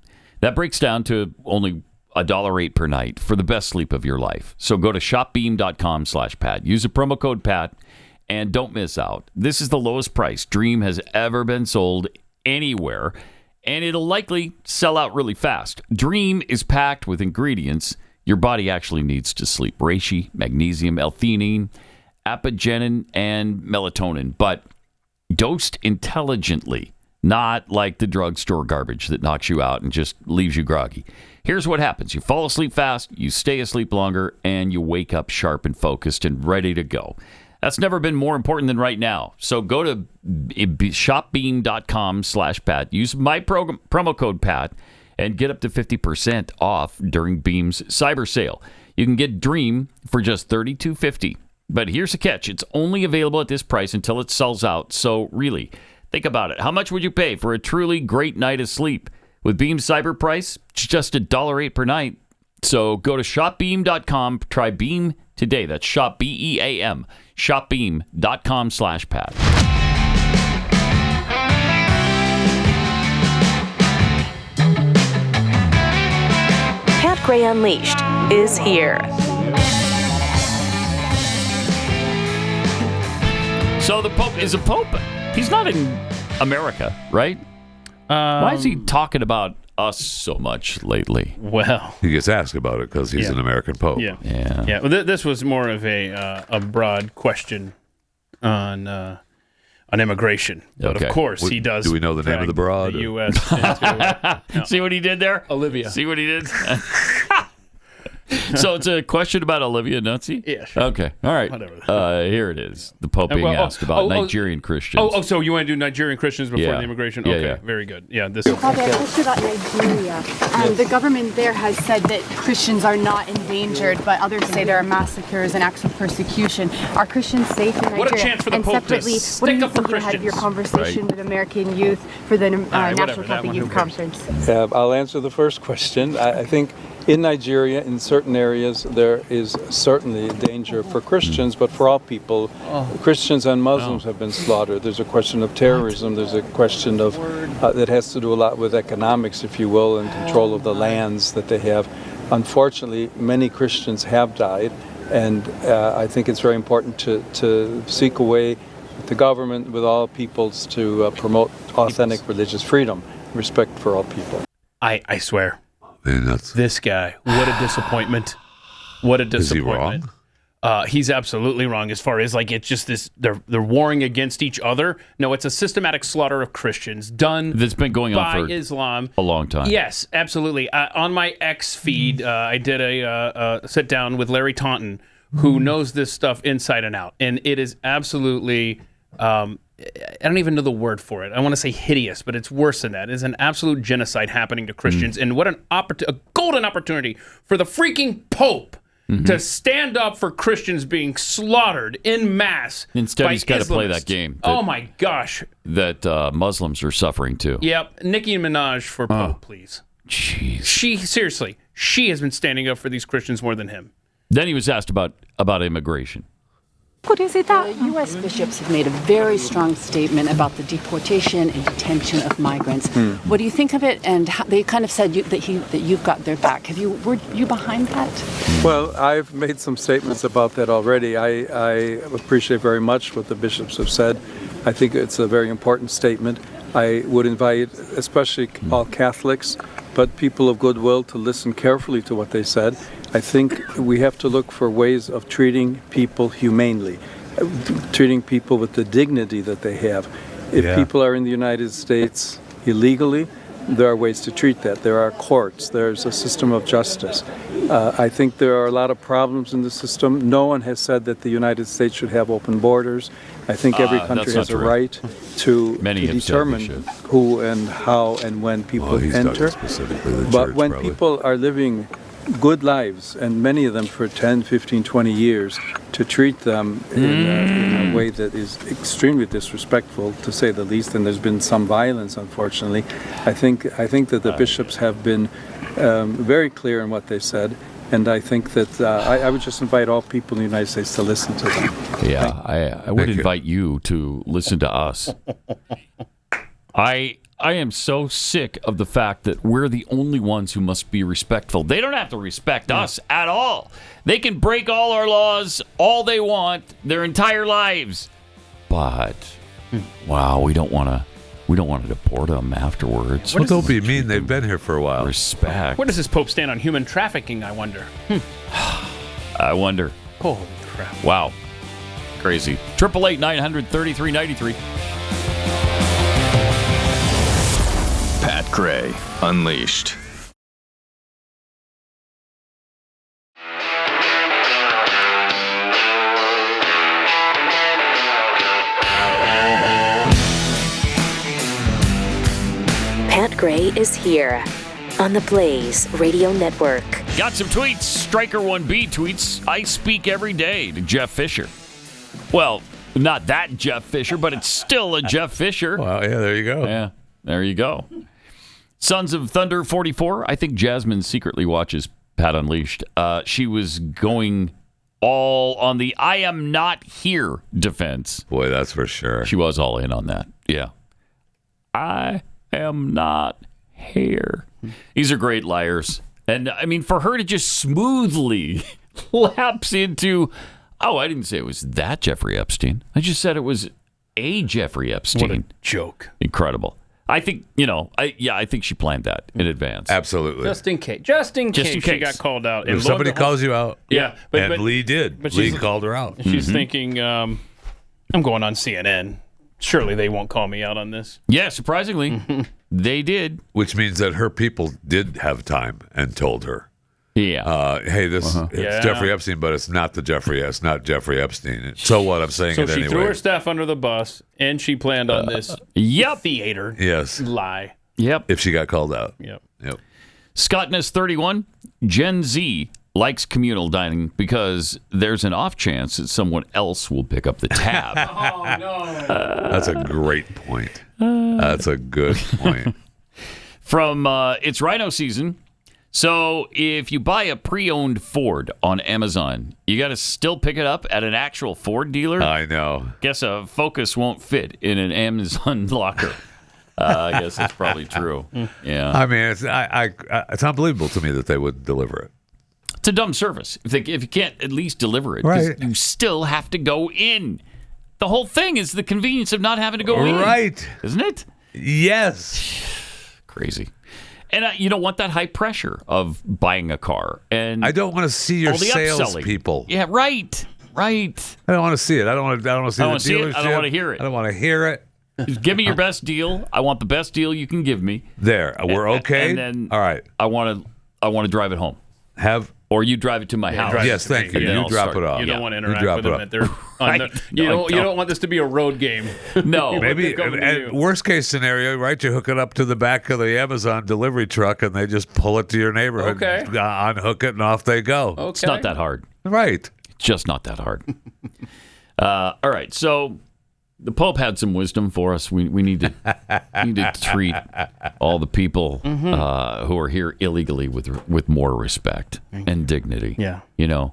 That breaks down to only $1.08 per night for the best sleep of your life. So go to shopbeam.com/Pat. Use the promo code PAT and don't miss out. This is the lowest price Dream has ever been sold anywhere, and it'll likely sell out really fast. Dream is packed with ingredients your body actually needs to sleep. Reishi, magnesium, L-theanine, apigenin, and melatonin, but dosed intelligently, not like the drugstore garbage that knocks you out and just leaves you groggy. Here's what happens. You fall asleep fast, you stay asleep longer, and you wake up sharp and focused and ready to go. That's never been more important than right now. So go to shopbeam.com/Pat. Use my promo code PAT and get up to 50% off during Beam's cyber sale. You can get Dream for just $32.50. But here's the catch. It's only available at this price until it sells out. So really, think about it. How much would you pay for a truly great night of sleep? With Beam's cyber price, it's just $1.08 per night. So go to shopbeam.com. Try Beam today. That's shop, BEAM. Shopbeam.com/Pat. Pat Gray Unleashed is here. So the Pope is a Pope. He's not in America, right? Why is he talking about us so much lately? Well, he gets asked about it because he's an American Pope. Yeah. Well, this was more of a broad question on immigration, but of course he does. Do we know the name of the broad? The U.S. into, See what he did there? Olivia. See what he did? So it's a question about Olivia Nuzzi? Yeah, sure. Okay. All right. Whatever. Here it is. The Pope being asked about Nigerian Christians. So you want to do Nigerian Christians before the immigration? Okay, Yeah. very good. Yeah, this. I asked you about Nigeria. The government there has said that Christians are not endangered, but others say there are massacres and acts of persecution. Are Christians safe in Nigeria? What a chance for the and Pope to separately, stick what are you up for thinking ahead of your conversation with American youth for the National Catholic Youth Conference? I'll answer the first question. I think In Nigeria, in certain areas, there is certainly a danger for Christians, but for all people, Christians and Muslims have been slaughtered. There's a question of terrorism. There's a question of that has to do a lot with economics, if you will, and control of the lands that they have. Unfortunately, many Christians have died, and I think it's very important to seek a way with the government, with all peoples, to promote authentic religious freedom, respect for all people. I swear. Man, this guy, what a disappointment. What a disappointment. Is he wrong? He's absolutely wrong as far as like it's just this they're warring against each other. No, it's a systematic slaughter of Christians done that's been going on by for Islam a long time. Yes, absolutely. On my X feed, I did a sit down with Larry Taunton, who knows this stuff inside and out, and it is absolutely I don't even know the word for it. I want to say hideous, but it's worse than that. It's an absolute genocide happening to Christians. And what a golden opportunity for the freaking Pope to stand up for Christians being slaughtered in mass. Instead, by he's got to play Islamists. that game. Oh, my gosh. That Muslims are suffering too. Yep. Nicki Minaj for Pope, please. Jeez. She has been standing up for these Christians more than him. Then he was asked about immigration. The U.S. bishops have made a very strong statement about the deportation and detention of migrants. What do you think of it? And they kind of said that you've got their back. Were you behind that? Well, I've made some statements about that already. I appreciate very much what the bishops have said. I think it's a very important statement. I would invite, especially all Catholics, but people of goodwill, to listen carefully to what they said. I think we have to look for ways of treating people humanely, treating people with the dignity that they have. If people are in the United States illegally, there are ways to treat that. There are courts. There's a system of justice. I think there are a lot of problems in the system. No one has said that the United States should have open borders. I think every country has a right to determine who and how and when people enter. But when people are living good lives, and many of them for 10, 15, 20 years, to treat them in a way that is extremely disrespectful, to say the least, and there's been some violence, unfortunately. I think that the bishops have been very clear in what they said, and I think that I would just invite all people in the United States to listen to them. Yeah, I would invite you to listen to us. I am so sick of the fact that we're the only ones who must be respectful. They don't have to respect us at all. They can break all our laws all they want their entire lives. But wow, we don't want to deport them afterwards. Well, don't be mean. They've been here for a while. Respect. Where does this Pope stand on human trafficking, I wonder? I wonder. Holy crap. Wow. Crazy. 888-900-3393. Pat Gray Unleashed. Pat Gray is here on the Blaze Radio Network. Got some tweets. Striker 1B tweets, I speak every day to Jeff Fisher. Well, not that Jeff Fisher, but it's still a Jeff Fisher. Well, yeah, there you go. Yeah, there you go. Sons of Thunder 44. I think Jasmine secretly watches Pat Unleashed. She was going all on the I am not here defense. Boy, that's for sure. She was all in on that. Yeah. I am not here. These are great liars. And I mean, for her to just smoothly lapse into, oh, I didn't say it was that Jeffrey Epstein. I just said it was a Jeffrey Epstein. What a joke. Incredible. I think, I think she planned that in advance. Absolutely. Just in case she got called out. If somebody calls you out. Yeah. But Lee did. But Lee called her out. She's thinking, I'm going on CNN. Surely they won't call me out on this. Yeah, surprisingly, they did. Which means that her people did have time and told her. Yeah. Hey, it's Jeffrey Epstein, but it's not it's not Jeffrey Epstein. So what? I'm saying it anyway. So she threw her staff under the bus, and she planned on this theater lie. Yep. If she got called out. Yep. Scottness 31, Gen Z likes communal dining because there's an off chance that someone else will pick up the tab. Oh, no. That's a great point. That's a good point. From It's Rhino Season, So if you buy a pre-owned Ford on Amazon, you got to still pick it up at an actual Ford dealer? I know. Guess a Focus won't fit in an Amazon locker. I guess that's probably true. Yeah. I mean, it's unbelievable to me that they would deliver it. It's a dumb service if you can't at least deliver it. Right. You still have to go in. The whole thing is the convenience of not having to go in. Right. Isn't it? Yes. Crazy. And you don't want that high pressure of buying a car. And I don't want to see your all the salespeople. Yeah, right. I don't want to see it. I don't want to see I the want to see it. dealership. I don't want to hear it. I don't want to hear it. Just give me your best deal. I want the best deal you can give me. There, we're okay. And then all right. I want to drive it home. Or you drive it to my house. Yes, thank you. You drop it off. You don't want to interact with them at their. You don't want this to be a road game. No, maybe. Worst case scenario, right? You hook it up to the back of the Amazon delivery truck, and they just pull it to your neighborhood. Okay. Unhook it, and off they go. Okay. It's not that hard. Right. It's just not that hard. All right. So the Pope had some wisdom for us. We need to treat all the people who are here illegally with more respect and dignity. Yeah. You know,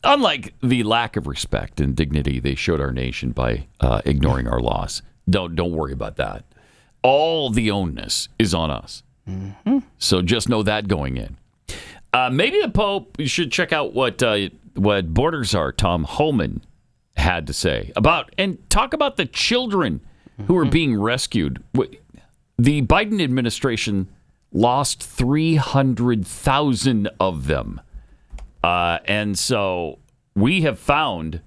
unlike the lack of respect and dignity they showed our nation by ignoring our laws. Don't worry about that. All the onus is on us. So just know that going in. Maybe the Pope should check out what Border Czar Tom Homan had to say about, and talk about the children who are being rescued. The Biden administration lost 300,000 of them. And so we have found,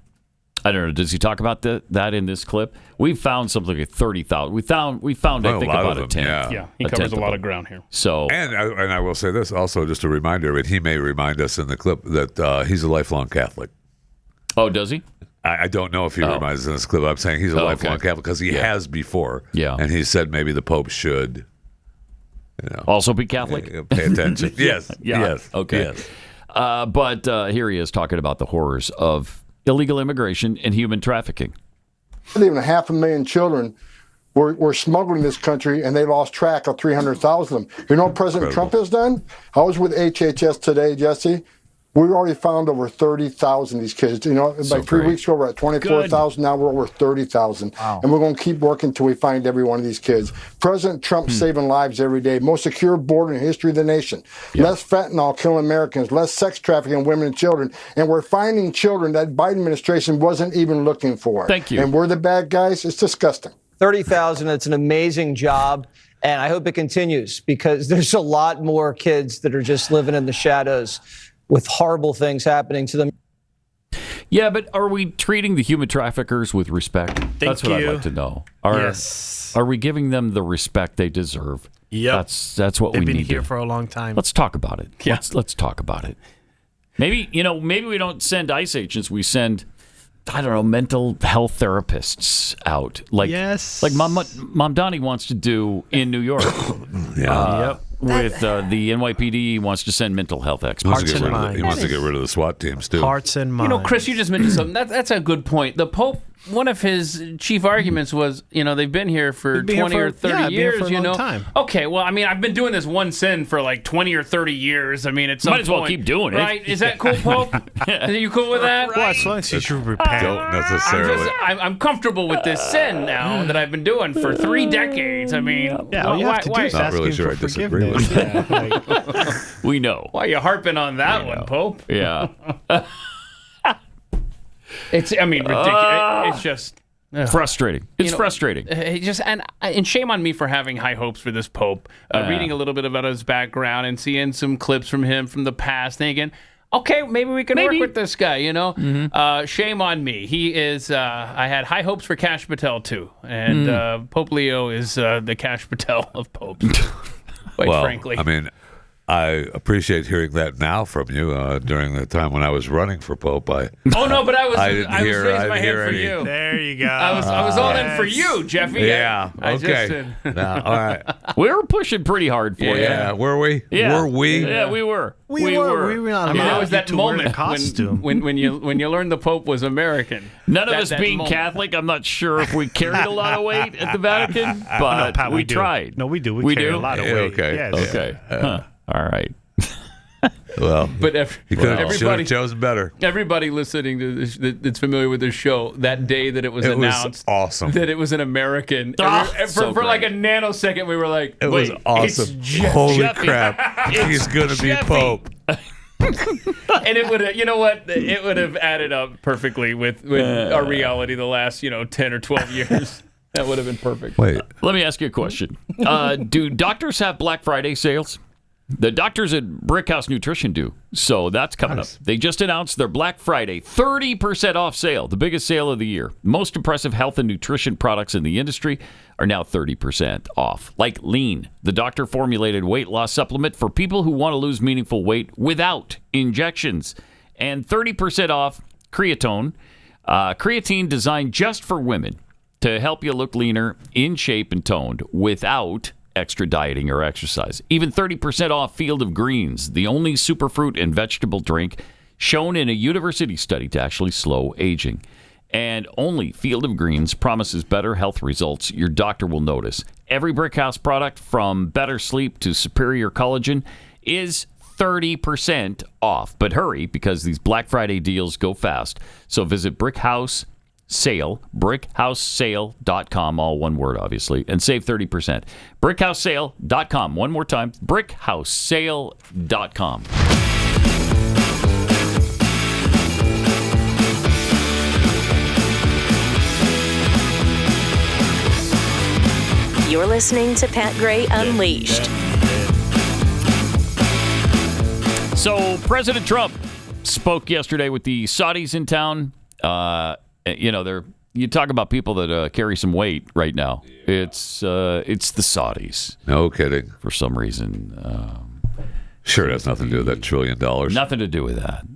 I don't know, does he talk about that in this clip? We found something like 30,000. We found I think about a 10. Yeah, he covers a lot of ground here. So, and I will say this also, just a reminder, and he may remind us in the clip that he's a lifelong Catholic. Oh, does he? I don't know if he reminds us in this clip. I'm saying he's a lifelong Catholic because he has before. Yeah. And he said maybe the Pope should, also be Catholic? Pay attention. Yes. Yeah. Yes. Okay. Yes. But here he is talking about the horrors of illegal immigration and human trafficking. Even 500,000 children were smuggled in this country, and they lost track of 300,000 of them. You know what President Trump has done? I was with HHS today, Jesse. We already found over 30,000 of these kids. You know, like 3 weeks ago, we're at 24,000. Now we're over 30,000. Wow. And we're going to keep working until we find every one of these kids. President Trump's saving lives every day. Most secure border in the history of the nation. Less fentanyl killing Americans. Less sex trafficking women and children. And we're finding children that Biden administration wasn't even looking for. Thank you. And we're the bad guys. It's disgusting. 30,000, it's an amazing job. And I hope it continues, because there's a lot more kids that are just living in the shadows with horrible things happening to them. Yeah, but are we treating the human traffickers with respect? That's what I'd like to know. Are we giving them the respect they deserve? Yep. That's what we need. They've been here for a long time. Let's talk about it. Yeah. Let's talk about it. Maybe we don't send ICE agents. We send, I don't know, mental health therapists out. Like Mamdani wants to do in New York. With the NYPD wants to send mental health experts. He wants to get rid of the SWAT teams too. Hearts and minds. You know, Chris, you just mentioned something. That's a good point. The Pope, one of his chief arguments was, they've been here for 20 or 30 years. For a long time. Okay, well, I mean, I've been doing this one sin for like 20 or 30 years. I mean, it's might as well keep doing it, right? Is that cool, Pope? Are you cool with that? Well, as long as you should repent. Don't necessarily. I'm comfortable with this sin now that I've been doing for 3 decades. I mean, all you have to do is not ask really him sure for I disagree with forgiveness. We know. Why are you harping on that one, Pope? Yeah. It's ridiculous. It's just frustrating. It's frustrating. And shame on me for having high hopes for this Pope. Reading a little bit about his background and seeing some clips from him from the past, thinking, okay, maybe we can work with this guy, Shame on me. He is, I had high hopes for Kash Patel, too. And Pope Leo is the Kash Patel of popes, quite frankly. I mean, I appreciate hearing that now from you. During the time when I was running for Pope, I was raising my hand for you. There you go. I was all in for you, Jeffy. Yeah. Okay. All right. We were pushing pretty hard for you. Yeah. Were we? Yeah. Were we? Yeah, we were. We were not. I mean, there was that moment costume. when you learned the Pope was American. None of us being Catholic, I'm not sure if we carried a lot of weight at the Vatican, but Pat, we tried. No, we do. We carry do? a lot of weight. Okay. Yes. Okay. Huh. All right. Well, but he should everybody have chosen better. Everybody listening to this that's familiar with this show, that day that it was announced, awesome. that it was an American. For like a nanosecond, we were like, it was awesome. Holy crap. He's going to be Pope. And it would have, you know what? It would have added up perfectly with our reality the last, 10 or 12 years. That would have been perfect. Wait. Let me ask you a question. Do doctors have Black Friday sales? The doctors at Brickhouse Nutrition do. So that's coming up. They just announced their Black Friday 30% off sale, the biggest sale of the year. Most impressive health and nutrition products in the industry are now 30% off. Like Lean, the doctor-formulated weight loss supplement for people who want to lose meaningful weight without injections. And 30% off Creatine, creatine designed just for women to help you look leaner, in shape, and toned without extra dieting or exercise. Even 30% off Field of Greens, the only superfruit and vegetable drink shown in a university study to actually slow aging. And only Field of Greens promises better health results your doctor will notice. Every Brickhouse product, from better sleep to superior collagen, is 30% off. But hurry, because these Black Friday deals go fast. So visit brickhousesale.com, all one word, obviously, and save 30%. Brickhousesale.com. One more time, brickhousesale.com. You're listening to Pat Gray Unleashed. So President Trump spoke yesterday with the Saudis in town. You talk about people that carry some weight right now. It's the Saudis. No kidding. For some reason. Sure, it has nothing to do with that $1 trillion. Nothing to do with that.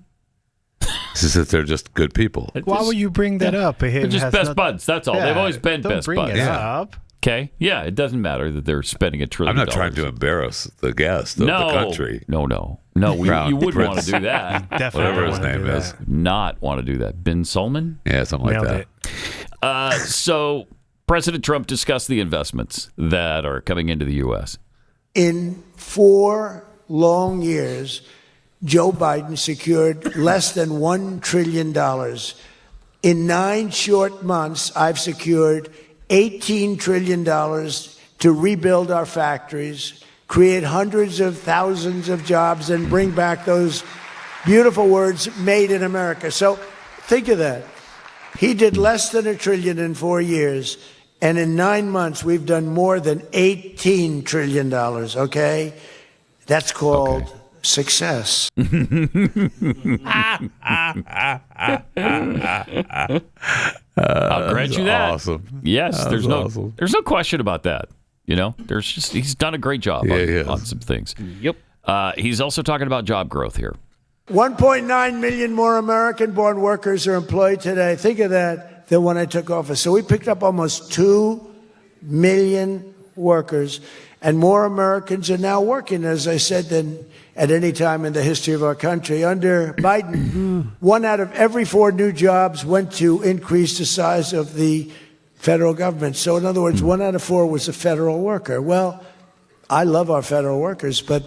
It's just that they're just good people. Why would you bring that up? They're just best buds. That's all. Yeah, They've always been don't best bring buds. it up. Okay? Yeah, it doesn't matter that they're spending $1 trillion. I'm not trying to embarrass the guest of the country. No, you wouldn't want to do that. Definitely whatever his name is. Not want to do that. Bin Salman? Yeah, something like that. So President Trump discussed the investments that are coming into the U.S. In 4 long years, Joe Biden secured less than $1 trillion. In 9 short months, I've secured $18 trillion to rebuild our factories, create hundreds of thousands of jobs, and bring back those beautiful words, made in America. So think of that. He did less than $1 trillion in 4 years, and in 9 months, we've done more than $18 trillion, okay? That's called success. I'll grant you that. Awesome. Yes, there's no question about that. He's done a great job on some things. Yep. He's also talking about job growth here. 1.9 million more American-born workers are employed today. Think of that, than when I took office. So we picked up almost 2 million workers, and more Americans are now working, as I said, than at any time in the history of our country. Under Biden, 1 out of every 4 new jobs went to increase the size of the federal government. So in other words, 1 out of 4 was a federal worker. Well, I love our federal workers, but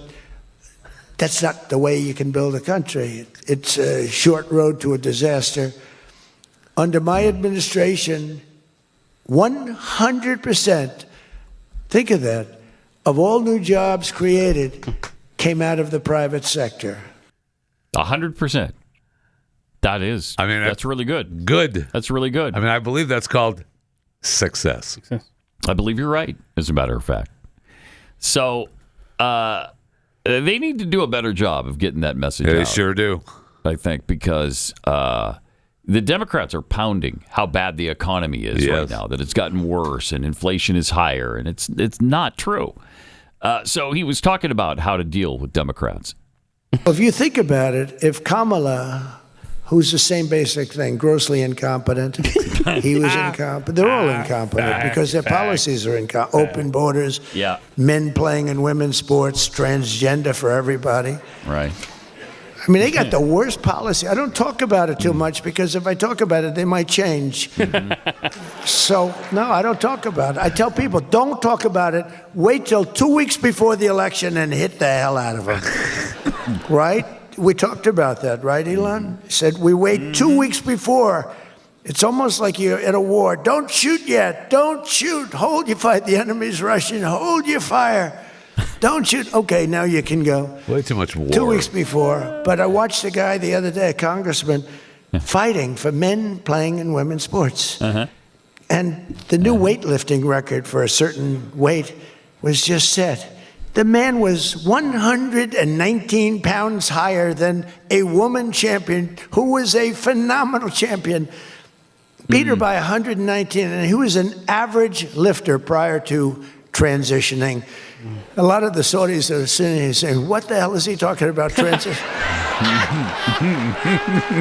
that's not the way you can build a country. It's a short road to a disaster. Under my administration, 100%, think of that, of all new jobs created came out of the private sector. 100%. That's really good. Good. That's really good. I believe that's called success. I believe you're right, as a matter of fact. So, they need to do a better job of getting that message out. They sure do. I think, because the Democrats are pounding how bad the economy is right now, that it's gotten worse and inflation is higher, and it's not true. So he was talking about how to deal with Democrats. If you think about it, if Kamala, who's the same basic thing, grossly incompetent, he was incompetent. They're all incompetent because their policies are incompetent. Open borders, men playing in women's sports, transgender for everybody. Right. They got the worst policy. I don't talk about it too much because if I talk about it, they might change. So, no, I don't talk about it. I tell people, don't talk about it. Wait till 2 weeks before the election and hit the hell out of them. Right? We talked about that, right, Elon? He said we wait 2 weeks before. It's almost like you're at a war. Don't shoot yet. Don't shoot. Hold your fire. The enemy's rushing. Hold your fire. Don't shoot. Okay, now you can go. Way too much war. 2 weeks before. But I watched a guy the other day, a congressman, fighting for men playing in women's sports. And the new weightlifting record for a certain weight was just set. The man was 119 pounds higher than a woman champion who was a phenomenal champion. Beat her by 119, and he was an average lifter prior to transitioning. A lot of the Saudis that are sitting here saying, what the hell is he talking about transition?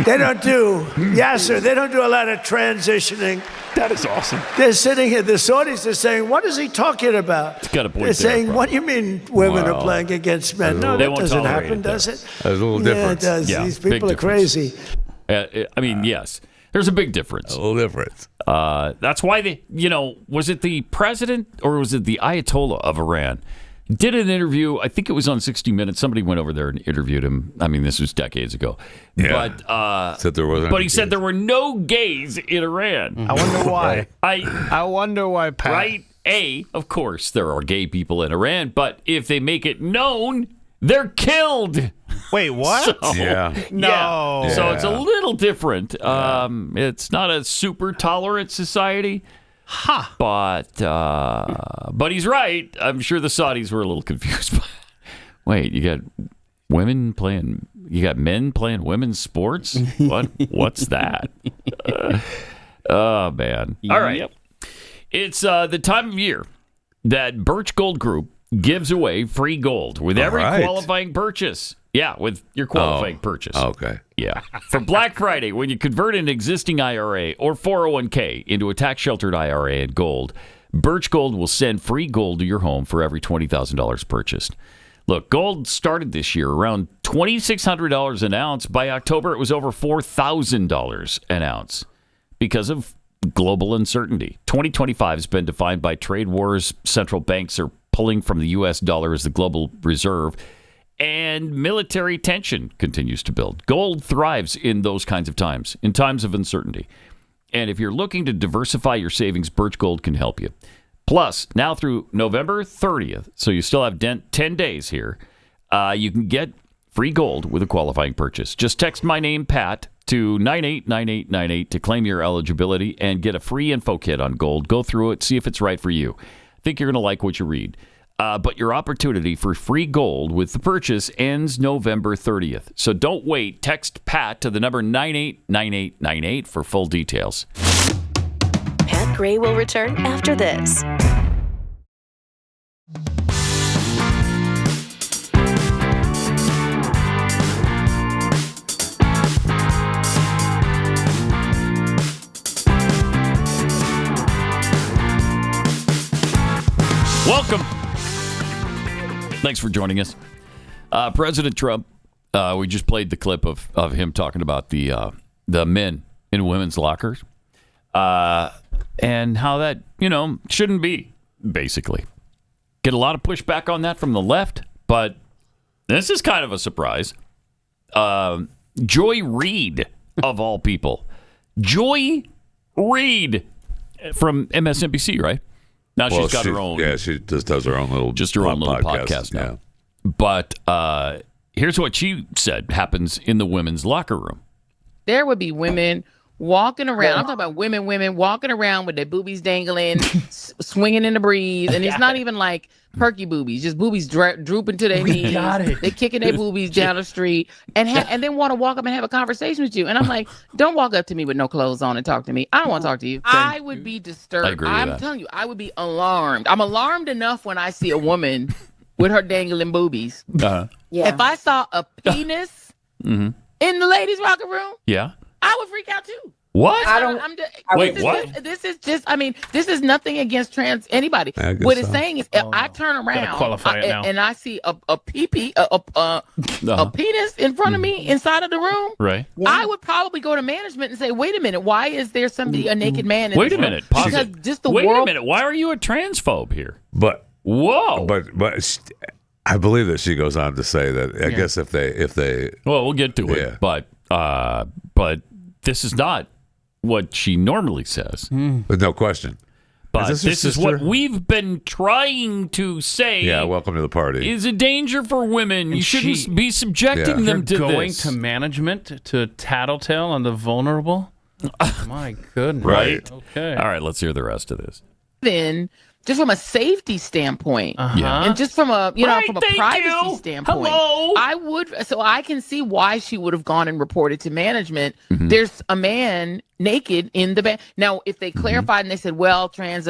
They don't do, they don't do a lot of transitioning. That is awesome. They're sitting here, the Saudis are saying, what is he talking about? It's got a point They're saying, there, what do you mean women are playing against men? No, that doesn't happen, does it? There's a little difference. Yeah, it does. Yeah, These people are crazy. I mean, yes. There's a big difference. A little difference. That's why was it the president or was it the Ayatollah of Iran? Did an interview. I think it was on 60 Minutes. Somebody went over there and interviewed him. I mean, this was decades ago. Yeah. But said there wasn't. But he said there were no gays in Iran. I wonder why. I wonder why, Pat. Right? Of course, there are gay people in Iran, but if they make it known, they're killed. Wait, what? No. Yeah. So it's a little different. It's not a super tolerant society. But he's right. I'm sure the Saudis were a little confused. Wait, you got men playing women's sports? What's that? Oh man. All right. Yep. It's the time of year that Birch Gold Group gives away free gold with every qualifying purchase. Yeah, with your qualifying purchase. Okay. Yeah. For Black Friday, when you convert an existing IRA or 401k into a tax-sheltered IRA in gold, Birch Gold will send free gold to your home for every $20,000 purchased. Look, gold started this year around $2,600 an ounce. By October, it was over $4,000 an ounce because of global uncertainty. 2025 has been defined by trade wars. Central banks are pulling from the U.S. dollar as the global reserve. And military tension continues to build. Gold thrives in those kinds of times, in times of uncertainty. And if you're looking to diversify your savings, Birch Gold can help you. Plus, now through November 30th, so you still have 10 days here, you can get free gold with a qualifying purchase. Just text my name, Pat, to 989898 to claim your eligibility and get a free info kit on gold. Go through it, see if it's right for you. I think you're going to like what you read. But your opportunity for free gold with the purchase ends November 30th. So don't wait. Text PAT to the number 989898 for full details. Pat Gray will return after this. Welcome. Thanks for joining us. President Trump, we just played the clip of him talking about the men in women's lockers and how that, shouldn't be, basically. Get a lot of pushback on that from the left, but this is kind of a surprise. Joy Reid, of all people. Joy Reid from MSNBC, right? Now she's got her own. Yeah, she just does her own little podcast now. Yeah. But here's what she said happens in the women's locker room. There would be women walking around. I'm talking about women walking around with their boobies dangling, swinging in the breeze. And it's not even like perky boobies, just boobies drooping to their knees. They're kicking their boobies down the street and then want to walk up and have a conversation with you. And I'm like, don't walk up to me with no clothes on and talk to me. I don't want to talk to you. I would be disturbed. I agree with that. Telling you, I would be alarmed. I'm alarmed enough when I see a woman with her dangling boobies. Uh-huh. Yeah. If I saw a penis in the ladies' locker room, I would freak out too. What? What? This is just, this is nothing against trans anybody. What it's saying is, if I turn around and I see a pee-pee, a penis in front of me inside of the room, right? I would probably go to management and say, wait a minute, why is there a naked man in Wait this a minute. room? Because just the Wait world. a minute. Why are you a transphobe here? But whoa. But I believe that she goes on to say that I guess if they well, we'll get to it, but this is not what she normally says. But no question. But this is what we've been trying to say. Yeah, welcome to the party. Is a danger for women. And you shouldn't be subjecting them to going this. to management to tattletale on the vulnerable. My goodness. Right. Okay. All right, let's hear the rest of this. Then, just from a safety standpoint, Yeah. and just from a Right, from a thank privacy you. standpoint, Hello. I would. So I can see why she would have gone and reported to management. Mm-hmm. There's a man naked in the bed. Now, if they clarified and they said, "Well, trans,"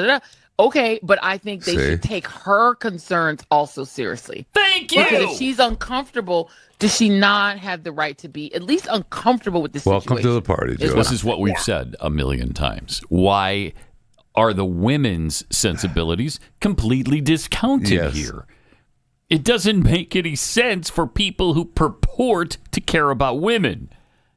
okay, but I think they should take her concerns also seriously. Thank you. Because if she's uncomfortable, does she not have the right to be at least uncomfortable with this Welcome situation? to the party, Joe. This is what we've said a million times. Why are the women's sensibilities completely discounted here? It doesn't make any sense for people who purport to care about women.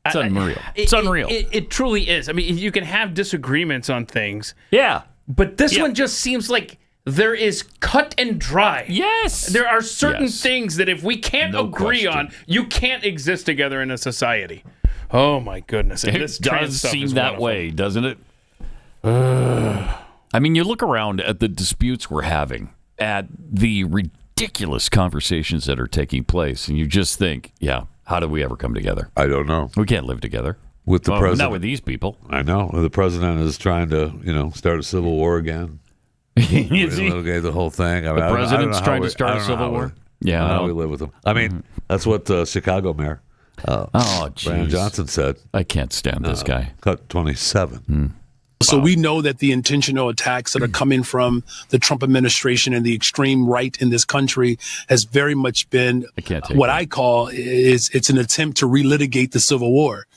It's unreal. It's unreal. It truly is. I mean, you can have disagreements on things. Yeah. But this one just seems like there is cut and dry. Yes. There are certain things that if we can't agree question. on, you can't exist together in a society. Oh, my goodness. And It this trans does stuff seem is that one of way, them. doesn't it? I mean, you look around at the disputes we're having, at the ridiculous conversations that are taking place, and you just think, how do we ever come together? I don't know. We can't live together. With the president. Not with these people. I know. The president is trying to, start a civil war again. Is he? Okay, the whole thing. I mean, The president's trying to start a civil war? Yeah. Yeah. How we live with him. I mean, that's what Chicago Mayor Brandon geez. Johnson said. I can't stand this guy. Cut 27. So we know that the intentional attacks that are coming from the Trump administration and the extreme right in this country has very much been what I call it's an attempt to relitigate the Civil War,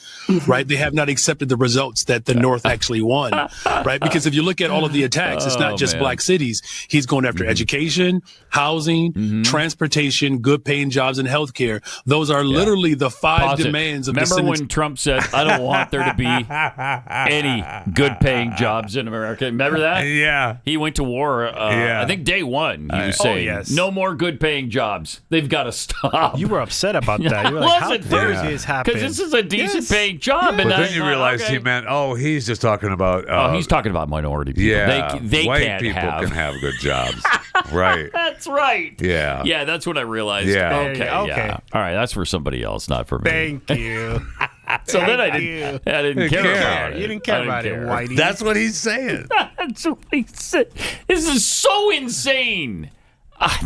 right? They have not accepted the results that the North actually won, right? Because if you look at all of the attacks, it's not just black cities. He's going after education, housing, transportation, good paying jobs, and healthcare. Those are literally the five demands of Remember descendants. when Trump said, I don't want there to be any good paying jobs in America? Remember that? Yeah. He went to war, I think day one, he was saying, no more good paying jobs. They've got to stop. You were upset about that. You were like, how dare this happen? Because this is a decent paying job. But And then you realized he meant, he's just talking about... he's talking about minority people. Yeah. They white can't people have. can have good jobs. Right. That's right. Yeah. Yeah, that's what I realized. Yeah. Okay. Yeah. All right, that's for somebody else, not for me. Thank you. So then I didn't care about it. You didn't care about it, Whitey. That's what he's saying. That's what he said. This is so insane.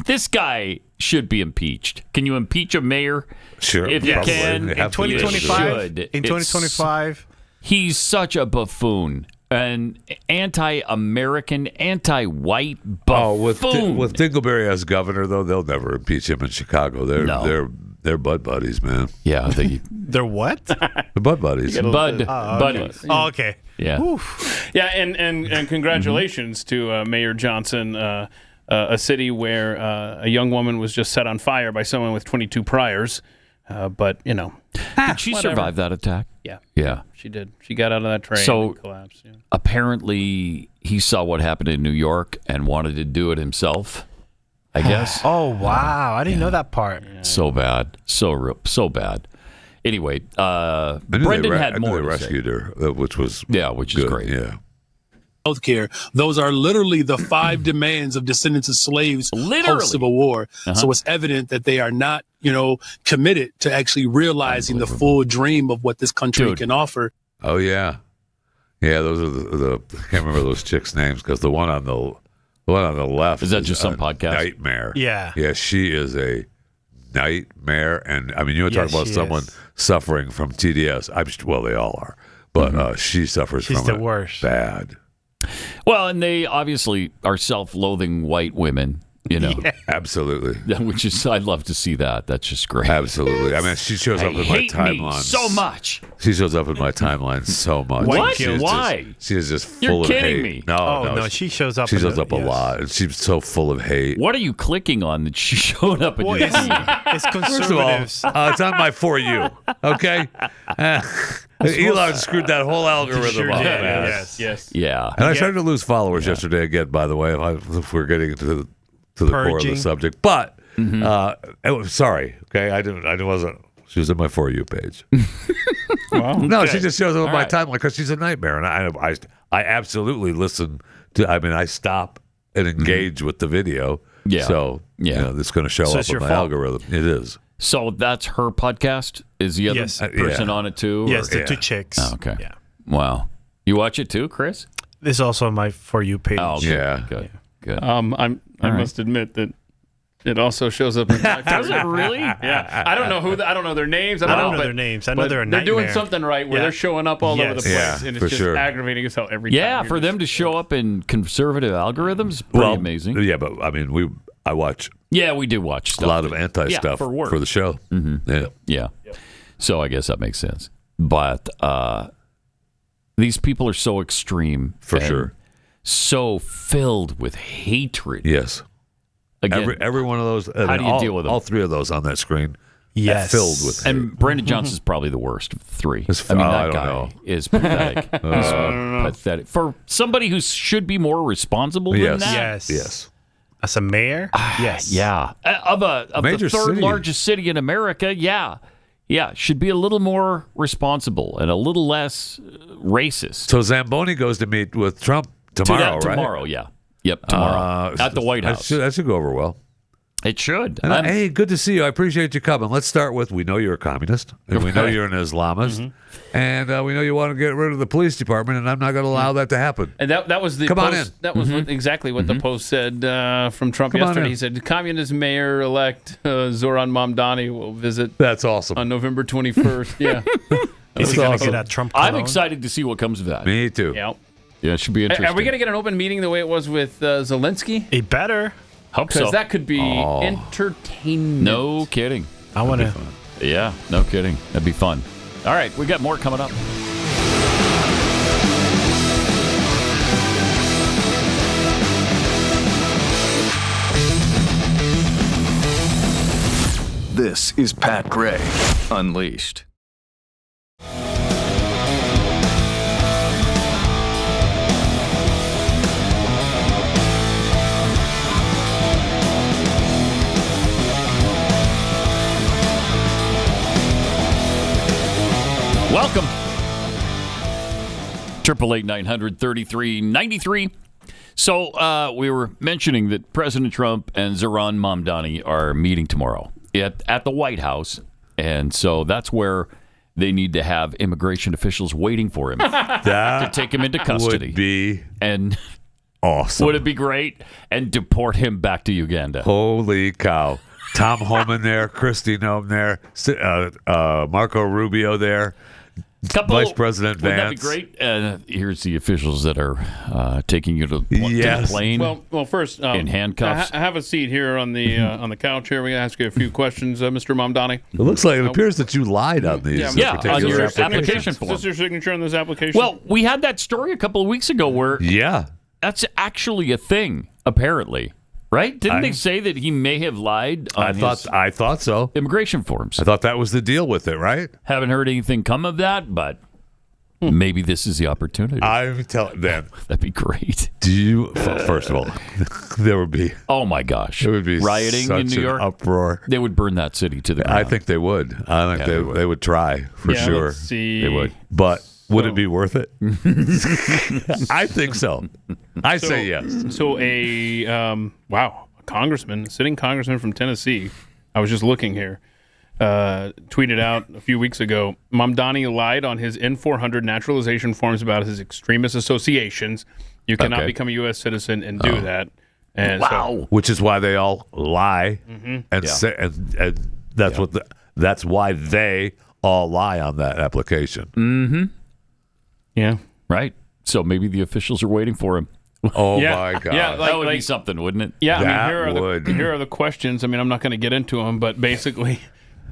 This guy should be impeached. Can you impeach a mayor? Sure. If you can. In 2025. In 2025. He's such a buffoon. An anti-American, anti-white buffoon. With Dingleberry as governor, though, they'll never impeach him in Chicago. They're bud buddies, man. Yeah, they're what? They're bud buddies. Buddies. Oh, okay. Yeah. Oof. Yeah, and congratulations to Mayor Johnson, a city where a young woman was just set on fire by someone with 22 priors. But, Did she survive that attack? Yeah. Yeah. She did. She got out of that train So and collapsed. Yeah. apparently he saw what happened in New York and wanted to do it himself, I guess. Oh, wow. I didn't know that part. So bad. So bad. Anyway, Brendan had more they to rescued her, which was which is great. Yeah. Healthcare. Those are literally the five demands of descendants of slaves post-Civil War. So it's evident that they are not, committed to actually realizing the full dream of what this country can offer. Oh yeah, yeah. Those are the I can't remember those chicks' names because the one on the left is that just some podcast nightmare. Yeah, yeah. She is a nightmare, and I mean, you talk about someone suffering from TDS. Well, they all are, but she suffers She's from the it worst. bad. Well, and they obviously are self-loathing white women. Absolutely. Which is, I'd love to see that. That's just great. Absolutely. I mean, she shows up in my timeline so much. She shows up in my timeline so much. What? Why? She is just full You're of kidding hate. me. No, she shows up. She shows up a lot, and she's so full of hate. What are you clicking on that she showed up in your feed? It's conservatives. First of all, it's on my For You. Okay. Elon screwed that whole algorithm up. Yes. Yeah. And I started to lose followers yesterday again, by the way, if we're getting to the core of the subject. But Sorry, okay, I wasn't. She was in my For You page. Wow. No, Okay. she just shows up on All my right. timeline because she's a nightmare, and I absolutely listen to. I mean, I stop and engage with the video. Yeah. So it's going to show So up it's in your my fault. algorithm. It is. So that's her podcast? Is the other Yes. person on it too? Yes, or- the two chicks. Oh, okay. Yeah. Wow. You watch it too, Chris? This is also on my For You page. Oh, okay. Good. I right. must admit that it also shows up in my Does it really? Yeah. I don't know I don't know their names. I don't know but- their names. I know but they're a they're doing nightmare. something right where Yeah. they're showing up all over the place, Yes. Yeah, and for it's just sure. aggravating as hell every time. Yeah, for them to show up in conservative algorithms, pretty amazing. Yeah, but I mean, I watch Yeah, we do watch a stuff. lot of anti stuff for work. the show. Mm-hmm. Yeah. Yeah. So I guess that makes sense. But these people are so extreme. For and sure. So filled with hatred. Yes. Again, Every one of those. how do you deal with them? All three of those on that screen. Yes. Filled with. And Brandon Johnson's probably the worst of the three. I that don't guy know. is pathetic. He's pathetic. For somebody who should be more responsible than Yes. that. Yes. Yes. As a mayor? Yes. Yeah. Of the Major third city. largest city in America, yeah. Yeah, should be a little more responsible and a little less racist. So Zamboni goes to meet with Trump tomorrow, right? Tomorrow, yeah. Yep, tomorrow. At the White House. That should go over well. It should. And hey, good to see you. I appreciate you coming. Let's start with, we know you're a communist, and we know you're an Islamist, and we know you want to get rid of the police department, and I'm not going to allow that to happen. And that was the Come post, on in. That was exactly what the post said from Trump Come on yesterday. in. He said, Communist Mayor-elect Zohran Mamdani will visit That's awesome. on November 21st. Yeah. Is he going to get a Trump I'm cologne? excited to see what comes of that. Me too. Yeah. Yeah, it should be interesting. Are we going to get an open meeting the way it was with Zelensky? It better. Hope so. Because that could be entertainment. No kidding. I want to. Yeah, no kidding. That'd be fun. All right, we got more coming up. This is Pat Gray Unleashed. Welcome. 888-900-3393. So we were mentioning that President Trump and Zohran Mamdani are meeting tomorrow at the White House. And so that's where they need to have immigration officials waiting for him to take him into custody. Would be and awesome. would it be great? And deport him back to Uganda. Holy cow. Tom Homan there, Christy Nome there, Marco Rubio there, Vice President Vance. Would that be great? Here's the officials that are taking you to the plane. Well, first, in handcuffs. I have a seat here on the couch here. We ask you a few questions, Mr. Mamdani. It looks like it appears that you lied on these. Yeah, on particular your applications. application form. Is this your signature on this application? Well, we had that story a couple of weeks ago where that's actually a thing, apparently. Right? Didn't they say that he may have lied on I thought so. Immigration forms. I thought that was the deal with it, right? Haven't heard anything come of that, but maybe this is the opportunity. I'm telling them. That'd be great. Do you? First of all, there would be. Oh my gosh! There would be rioting such in New an York. uproar. They would burn that city to the ground. I think they would. I think they would try for sure. Let's see. They would. But would it be worth it? I think so. I say yes. So sitting congressman from Tennessee, I was just looking here, tweeted out a few weeks ago, Mamdani lied on his N-400 naturalization forms about his extremist associations. You cannot become a U.S. citizen and do that. And Which is why they all lie, and Yeah. say, and that's what that's why they all lie on that application. Mm-hmm. Yeah. Right. So maybe the officials are waiting for him. Oh my God! Yeah, that would be something, wouldn't it? Yeah, That I mean, here are the questions. I mean, I'm not going to get into them, but basically,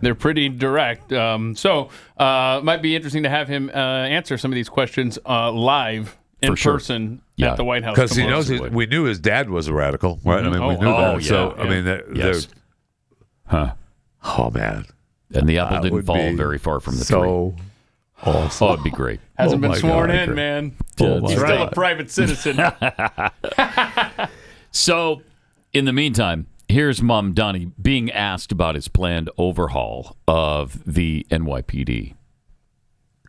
they're pretty direct. So, might be interesting to have him answer some of these questions live in person at the White House. Because he knows we knew his dad was a radical, right? I mean, we knew that. So, I mean, oh man, and the apple That didn't would fall be very far from the so tree. Awesome. Oh, it'd be great. Hasn't been my sworn God, in, man. Oh, He's my still a God. private citizen. So, in the meantime, Here's Mamdani being asked about his planned overhaul of the NYPD. I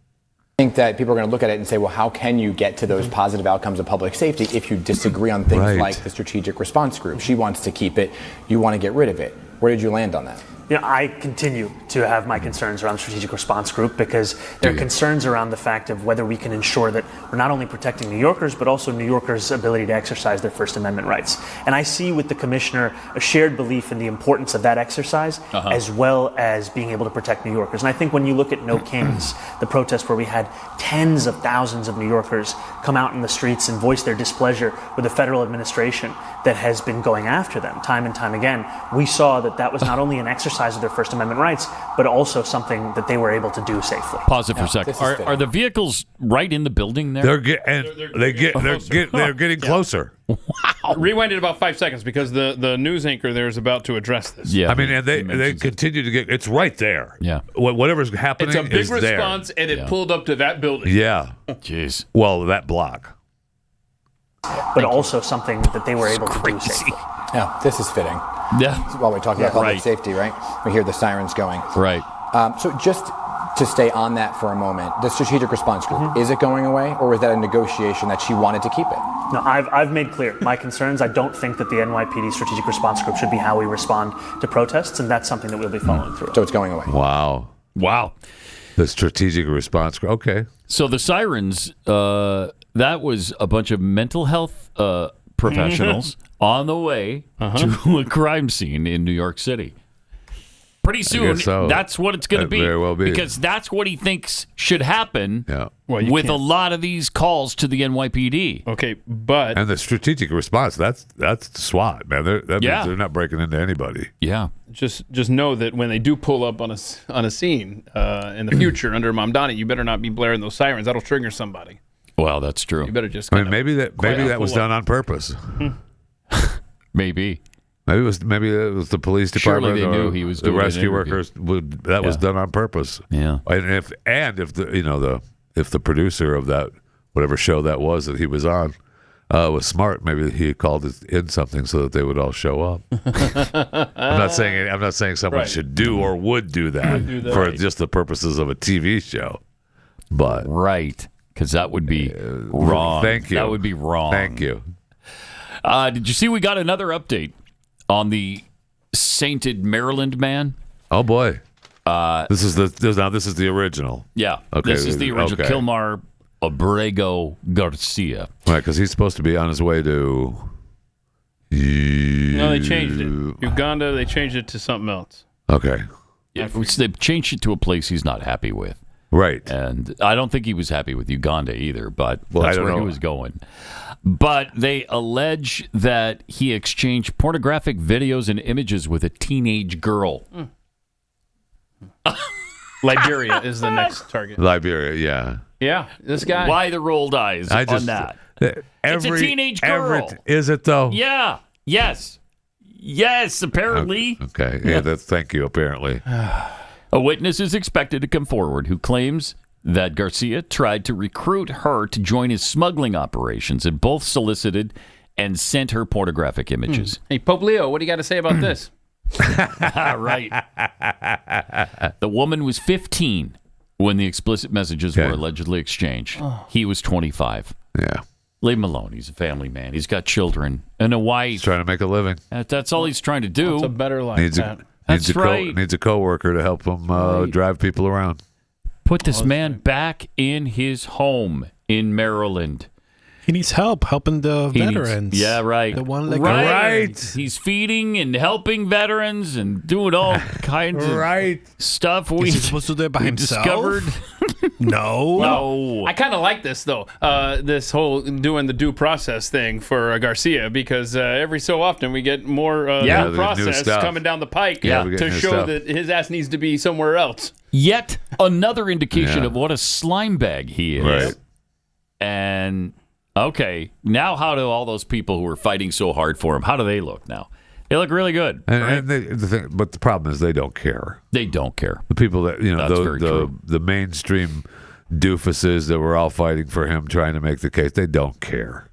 think that people are going to look at it and say, well, how can you get to those positive outcomes of public safety if you disagree on things like the strategic response group? She wants to keep it. You want to get rid of it. Where did you land on that? I continue to have my concerns around the strategic response group because there are concerns around the fact of whether we can ensure that we're not only protecting New Yorkers, but also New Yorkers' ability to exercise their First Amendment rights. And I see with the commissioner a shared belief in the importance of that exercise, as well as being able to protect New Yorkers. And I think when you look at No Kings, the protest where we had tens of thousands of New Yorkers come out in the streets and voice their displeasure with the federal administration that has been going after them time and time again, we saw that that was not only an exercise of their First Amendment rights, but also something that they were able to do safely. Pause it for a second. Are the vehicles right in the building there? They're getting closer. Wow. Rewind it about 5 seconds because the news anchor there is about to address this. Yeah, I mean, and they continue to get. It's right there. Yeah, whatever's happening. It's a big is response, there. and it pulled up to that building. Yeah. Jeez. Well, that block. But also something that they were able to do safely. Yeah, this is fitting. Yeah. While we're talking about public safety, right? We hear the sirens going. Right. So just to stay on that for a moment, the strategic response group, is it going away, or was that a negotiation that she wanted to keep it? No, I've made clear my concerns. I don't think that the NYPD strategic response group should be how we respond to protests, and that's something that we'll be following through. So it's going away. Wow. The strategic response group. Okay. So the sirens, that was a bunch of mental health professionals on the way to a crime scene in New York City. Pretty soon, that's what it's going to be. Very well be. Because that's what he thinks should happen with a lot of these calls to the NYPD. Okay, but... And the strategic response, that's SWAT, man. That means they're not breaking into anybody. Yeah. Just know that when they do pull up on a scene in the future under Mamdani, you better not be blaring those sirens. That'll trigger somebody. Well, that's true. You better just... maybe that was done on purpose. Maybe. Maybe it was the police department. Surely they knew he was the doing an rescue interview. workers. That was done on purpose. Yeah. And if the producer of that whatever show that was that he was on was smart, maybe he called it in something so that they would all show up. I'm not saying someone should do or would do that for just the purposes of a TV show. But because that would be wrong. Thank you. That would be wrong. Thank you. Did you see we got another update on the sainted Maryland man? Oh boy, this is the original. Yeah, okay, this is the original. Okay. Kilmar Abrego Garcia. Right, because he's supposed to be on his way to. No, they changed it. Uganda. They changed it to something else. Okay. Yeah, they've changed it to a place he's not happy with. Right. And I don't think he was happy with Uganda either, but Well, that's I don't where he know. was going. But they allege that he exchanged pornographic videos and images with a teenage girl. Liberia is the next target. Liberia, yeah. Yeah, this guy. Why the rolled eyes on that? It's a teenage girl. Is it though? Yeah. Yes, apparently. Okay. Yeah, thank you, apparently. A witness is expected to come forward who claims that Garcia tried to recruit her to join his smuggling operations and both solicited and sent her pornographic images. Hey, Pope Leo, what do you got to say about this? Right. The woman was 15 when the explicit messages were allegedly exchanged. He was 25. Yeah. Leave him alone. He's a family man. He's got children and a wife. He's trying to make a living. That's all he's trying to do. It's a better life. That's right. Needs a coworker to help him drive people around. Put this man back in his home in Maryland. He needs help helping the veterans. Yeah, right. The one that right. He's feeding and helping veterans and doing all kinds of stuff. Is he supposed to do it by himself? Discovered. No. I kind of like this, though, this whole doing the due process thing for Garcia, because every so often we get more due process coming down the pike to show that his ass needs to be somewhere else. Yet another indication of what a slime bag he is. Right. And, okay, now how do all those people who were fighting so hard for him, how do they look now? They look really good. And but the problem is they don't care. They don't care. The people that, That's very true. the mainstream doofuses that were all fighting for him, trying to make the case, they don't care.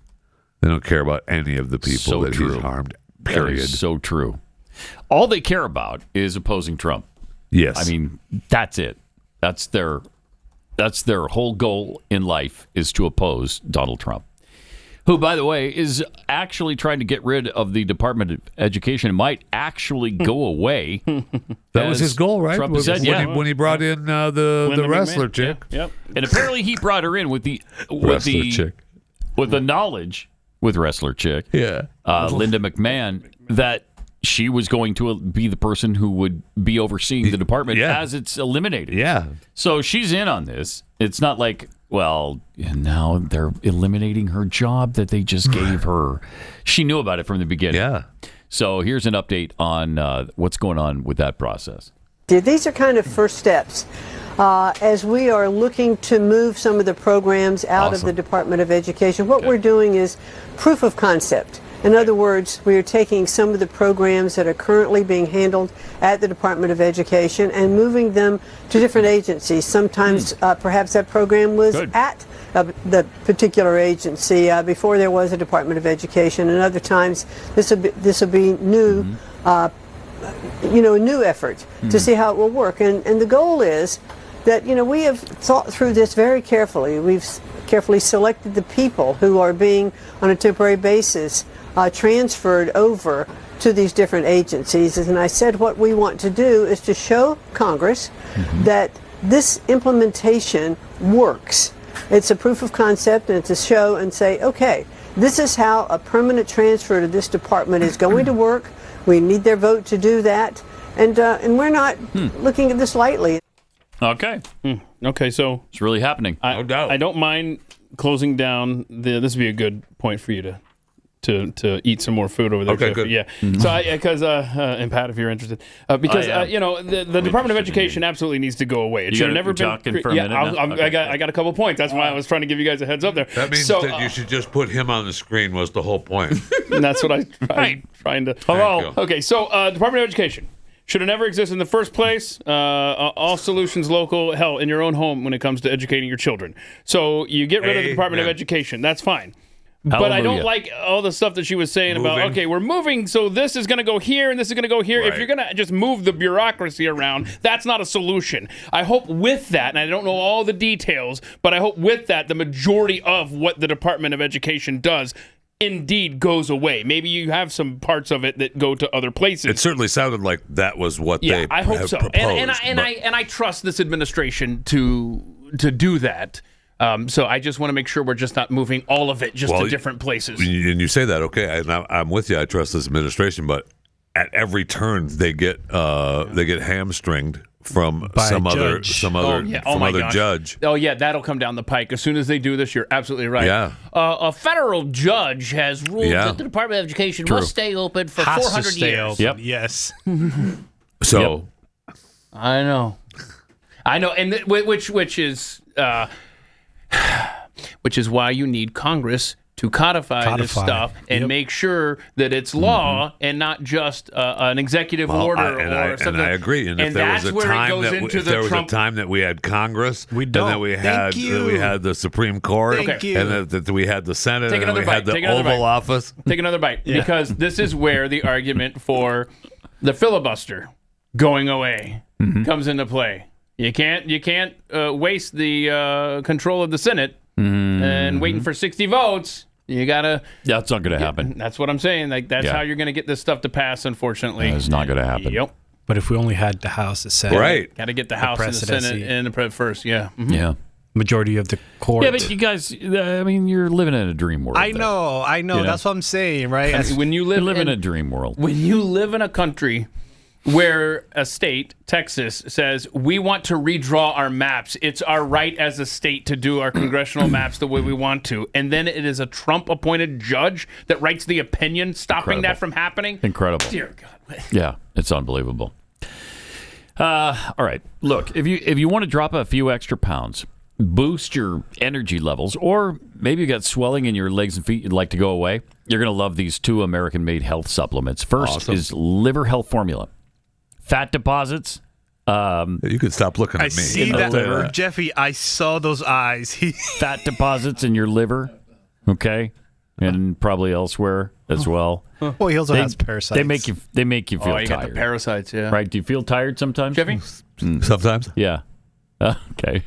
They don't care about any of the people he's harmed, period. That is so true. All they care about is opposing Trump. Yes. I mean, that's it. That's their whole goal in life is to oppose Donald Trump, who, by the way, is actually trying to get rid of the Department of Education. It might actually go away. That was his goal, right? Trump said, when he brought in the wrestler McMahon. chick. Yep. And apparently he brought her in with the knowledge with wrestler chick, Linda McMahon, that she was going to be the person who would be overseeing the department as it's eliminated. Yeah. So she's in on this. It's not like, well, now they're eliminating her job that they just gave her. She knew about it from the beginning. Yeah. So here's an update on what's going on with that process. These are kind of first steps. As we are looking to move some of the programs out of the Department of Education, what we're doing is proof of concept. In other words, we are taking some of the programs that are currently being handled at the Department of Education and moving them to different agencies. Sometimes perhaps that program was at the particular agency before there was a Department of Education, and other times this will be new, a new effort to see how it will work. And the goal is that, we have thought through this very carefully. We've carefully selected the people who are being, on a temporary basis, transferred over to these different agencies. And I said what we want to do is to show Congress that this implementation works. It's a proof of concept, and it's a show and say, okay, this is how a permanent transfer to this department is going to work. We need their vote to do that. And we're not looking at this lightly. Okay. Okay, so it's really happening. No doubt. I don't mind closing down this would be a good point for you to eat some more food over there. Okay, Jeffrey. good. Yeah. So because and Pat, if you're interested, because the Department of Education absolutely needs to go away. It should have never been. I got a couple points. That's why I was trying to give you guys a heads up there. That means that you should just put him on the screen was the whole point. And that's what I'm trying to. Hello. Okay, so Department of Education should have never existed in the first place. All solutions local. Hell, in your own home when it comes to educating your children. So you get rid of the Department of Education. That's fine. But I don't like all the stuff that she was saying about, okay, we're moving, so this is going to go here and this is going to go here. Right. If you're going to just move the bureaucracy around, that's not a solution. I hope with that, and I don't know all the details, but I hope with that, the majority of what the Department of Education does indeed goes away. Maybe you have some parts of it that go to other places. It certainly sounded like that was what they I hope so. proposed. And I trust this administration to do that. So I just want to make sure we're just not moving all of it to different places. And you say that, okay, and I'm with you. I trust this administration, but at every turn they get hamstringed from some other judge. Oh yeah, that'll come down the pike as soon as they do this. You're absolutely right. Yeah. A federal judge has ruled that the Department of Education must stay open for 400 years. Yep. Yes. So I know, and which is why you need Congress to codify this stuff and make sure that it's law and not just an executive order or something. And I agree. And if there was a time that we had Congress, and that we had the Supreme Court, and that we had the Senate, and we had the Oval Office. Take another bite, because this is where the argument for the filibuster going away comes into play. You can't waste the control of the Senate and waiting for 60 votes. You gotta. That's not going to happen. That's what I'm saying. Like that's how you're going to get this stuff to pass. Unfortunately, it's not going to happen. Yep. But if we only had the House, the Senate, right? Got to get the House and the Senate in first. Yeah. Mm-hmm. Yeah. Majority of the court. Yeah, but you guys, I mean, you're living in a dream world. I know. You know? That's what I'm saying, right? I mean, when you live in a dream world, when you live in a country where a state, Texas, says, we want to redraw our maps. It's our right as a state to do our congressional maps the way we want to. And then it is a Trump-appointed judge that writes the opinion stopping that from happening. Incredible. Dear God. Yeah, it's unbelievable. All right. Look, if you want to drop a few extra pounds, boost your energy levels, or maybe you got swelling in your legs and feet you'd like to go away, you're going to love these 2 American-made health supplements. First is Liver Health Formula. Fat deposits. You could stop looking at me. I see that, Jeffy. I saw those eyes. Fat deposits in your liver, okay, and probably elsewhere as well. Well, he also has parasites. They make you feel you tired. got the parasites, yeah. Right? Do you feel tired sometimes? Jeffy? Sometimes. Yeah. Okay.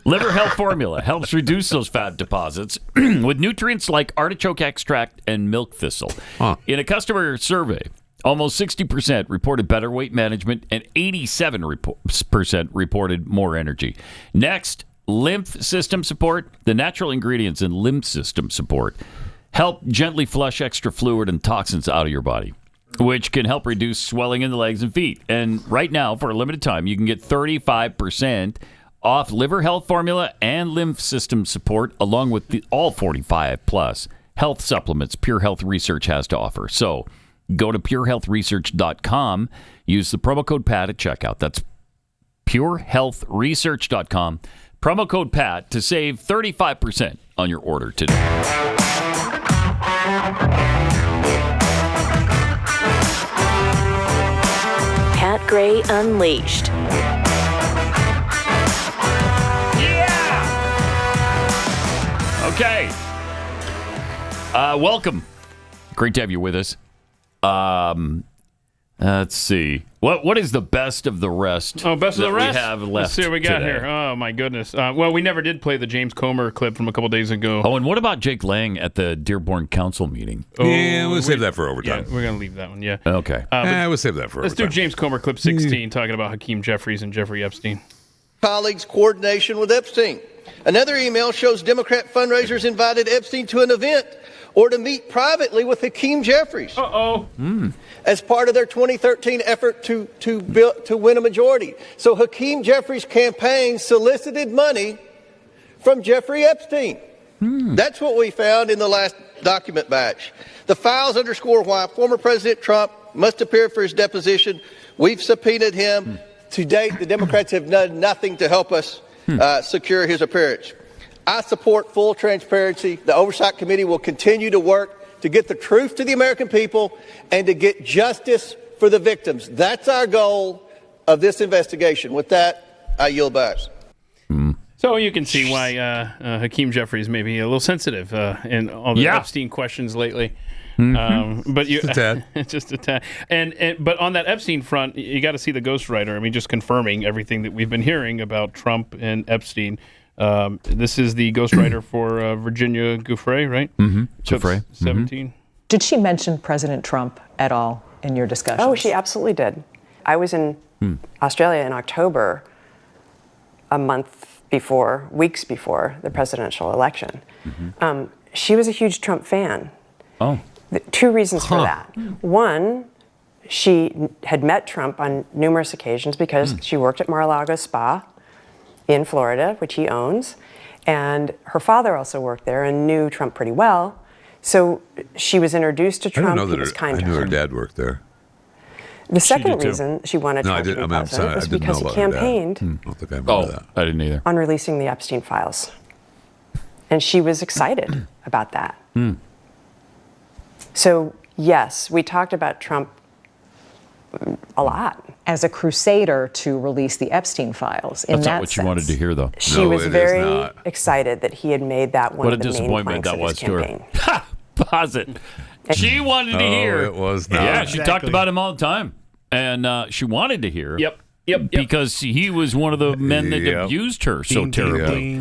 Liver Health Formula helps reduce those fat deposits with nutrients like artichoke extract and milk thistle. In a customer survey, almost 60% reported better weight management and 87% reported more energy. Next, lymph system support. The natural ingredients in lymph system support help gently flush extra fluid and toxins out of your body, which can help reduce swelling in the legs and feet. And right now, for a limited time, you can get 35% off Liver Health Formula and lymph system support, along with all 45-plus health supplements Pure Health Research has to offer. So go to purehealthresearch.com. Use the promo code PAT at checkout. That's purehealthresearch.com. Promo code PAT to save 35% on your order today. Pat Gray Unleashed. Okay. Welcome. Great to have you with us. Let's see. What is the best of the rest? Oh, best of the rest? We have left. Let's see what we got today? here. Oh, my goodness. Well, we never did play the James Comer clip from a couple days ago. Oh, and what about Jake Lang at the Dearborn Council meeting? Yeah, we'll save that for overtime. Yeah, we're going to leave that one, yeah. Okay. We'll save that for Let's overtime. do James Comer clip 16, talking about Hakeem Jeffries and Jeffrey Epstein. Colleagues' coordination with Epstein. Another email shows Democrat fundraisers invited Epstein to an event or to meet privately with Hakeem Jeffries. As part of their 2013 effort to win a majority. So Hakeem Jeffries' campaign solicited money from Jeffrey Epstein. That's what we found in the last document batch. The files underscore why former President Trump must appear for his deposition. We've subpoenaed him. To date, the Democrats have done nothing to help us secure his appearance. I support full transparency. The Oversight Committee will continue to work to get the truth to the American people and to get justice for the victims. That's our goal of this investigation. With that, I yield back. So you can see why Hakeem Jeffries may be a little sensitive in all the Epstein questions lately. But you, just a tad. Just a tad. But on that Epstein front, you got to see the Ghostwriter. I mean, just confirming everything that we've been hearing about Trump and Epstein. This is the Ghostwriter for Virginia Giuffre, right? Giuffre. 17. Did she mention President Trump at all in your discussions? Oh, she absolutely did. I was in Australia in October, a month before, weeks before the presidential election. She was a huge Trump fan. Oh. Two reasons for that. One, she had met Trump on numerous occasions because she worked at Mar-a-Lago Spa in Florida, which he owns. And her father also worked there and knew Trump pretty well. So she was introduced to Trump. I didn't know He was kind I to knew her. her dad worked there. The second reason she wanted Trump to be I'm president sorry, was I didn't because know he about her dad. campaigned I don't think I remember that. I didn't either. on releasing the Epstein files. And she was excited about that. So, yes, we talked about Trump a lot. As a crusader to release the Epstein files. In That's that not what sense. you wanted to hear, though. She was very excited that he had made that one What a of the main disappointment planks that of was his to her. campaign. Ha! Pause it. She wanted to hear. It was not. Yeah, she talked about him all the time. And she wanted to hear. Yep. Because he was one of the men that abused her so terribly.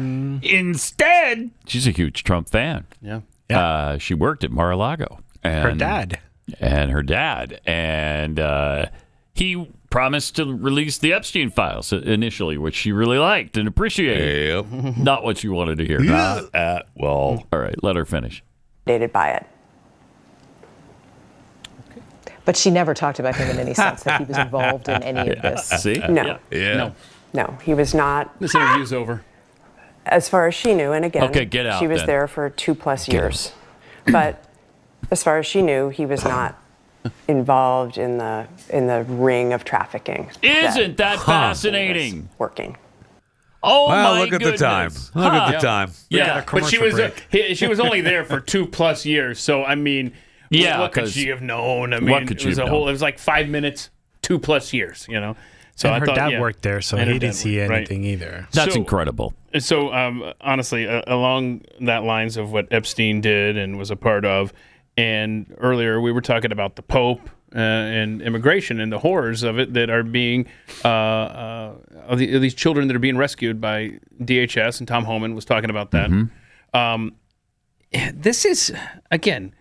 Instead, she's a huge Trump fan. Yeah. She worked at Mar-a-Lago. And Her dad. And her dad. And he promised to release the Epstein files initially, which she really liked and appreciated. Not what she wanted to hear. Not at all. All right, let her finish. Dated by it. But she never talked about him in any sense that he was involved in any of this. See? No. No, he was not. This interview's over. As far as she knew, and again, Okay, get out she was then. there for 2+ years. But as far as she knew, he was not involved in the ring of trafficking. Isn't that fascinating? Working. Oh, Well, my look at the goodness. time. Look at the time. Yeah, but she was only there for 2+ years. So I mean, Yeah, what could 'cause she have known? I mean, what could she it was have a whole. known? It was like 5 minutes, 2+ years. You know. So And I her thought, dad yeah. worked there, so And he her didn't dad see worked, right. anything either. That's So- incredible. So honestly, along that lines of what Epstein did and was a part of, And earlier we were talking about the Pope and immigration and the horrors of it that are being of these children that are being rescued by DHS, and Tom Homan was talking about that. This is, again,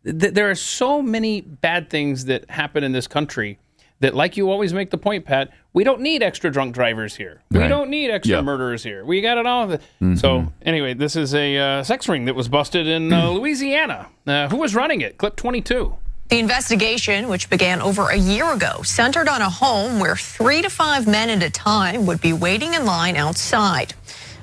there are so many bad things that happen in this country that, like you always make the point, Pat, we don't need extra drunk drivers here. We don't need extra murderers here. We got it all. So anyway, this is a sex ring that was busted in Louisiana. Who was running it? Clip 22. The investigation, which began over a year ago, centered on a home where 3 to 5 men at a time would be waiting in line outside.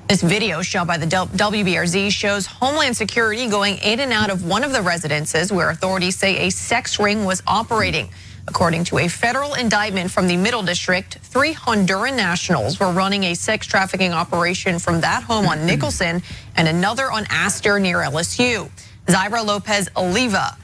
This video shot by the WBRZ shows Homeland Security going in and out of one of the residences where authorities say a sex ring was operating. According to a federal indictment from the Middle District, 3 Honduran nationals were running a sex trafficking operation from that home on Nicholson and another on Astor near LSU. Zaira Lopez Oliva,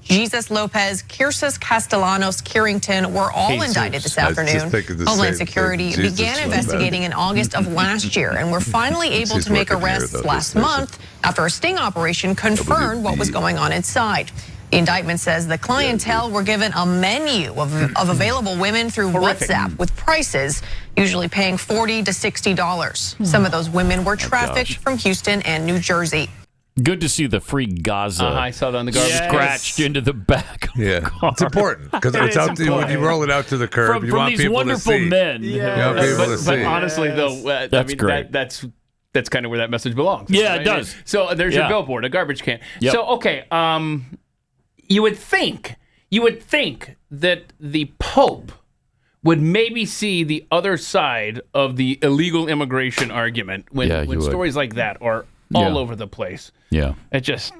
Jesus Lopez, Kirsis Castellanos Carrington were all indicted this afternoon. Homeland Security began investigating in August of last year and were finally able to make arrests last month after a sting operation confirmed what was going on inside. The indictment says the clientele were given a menu of available women through WhatsApp with prices, usually paying $40 to $60. Some of those women were trafficked from Houston and New Jersey. Good to see the free Gaza I saw that on the garbage scratched into the back. It's important because it's out to, when you roll it out to the curb. You want these people wonderful to see. men. You want people to see. But honestly, though, That's great. That's kind of where that message belongs. Yeah, right? it does. So there's your billboard, a garbage can. So okay, you would think that the Pope would maybe see the other side of the illegal immigration argument when stories like that are all over the place. Yeah. It just,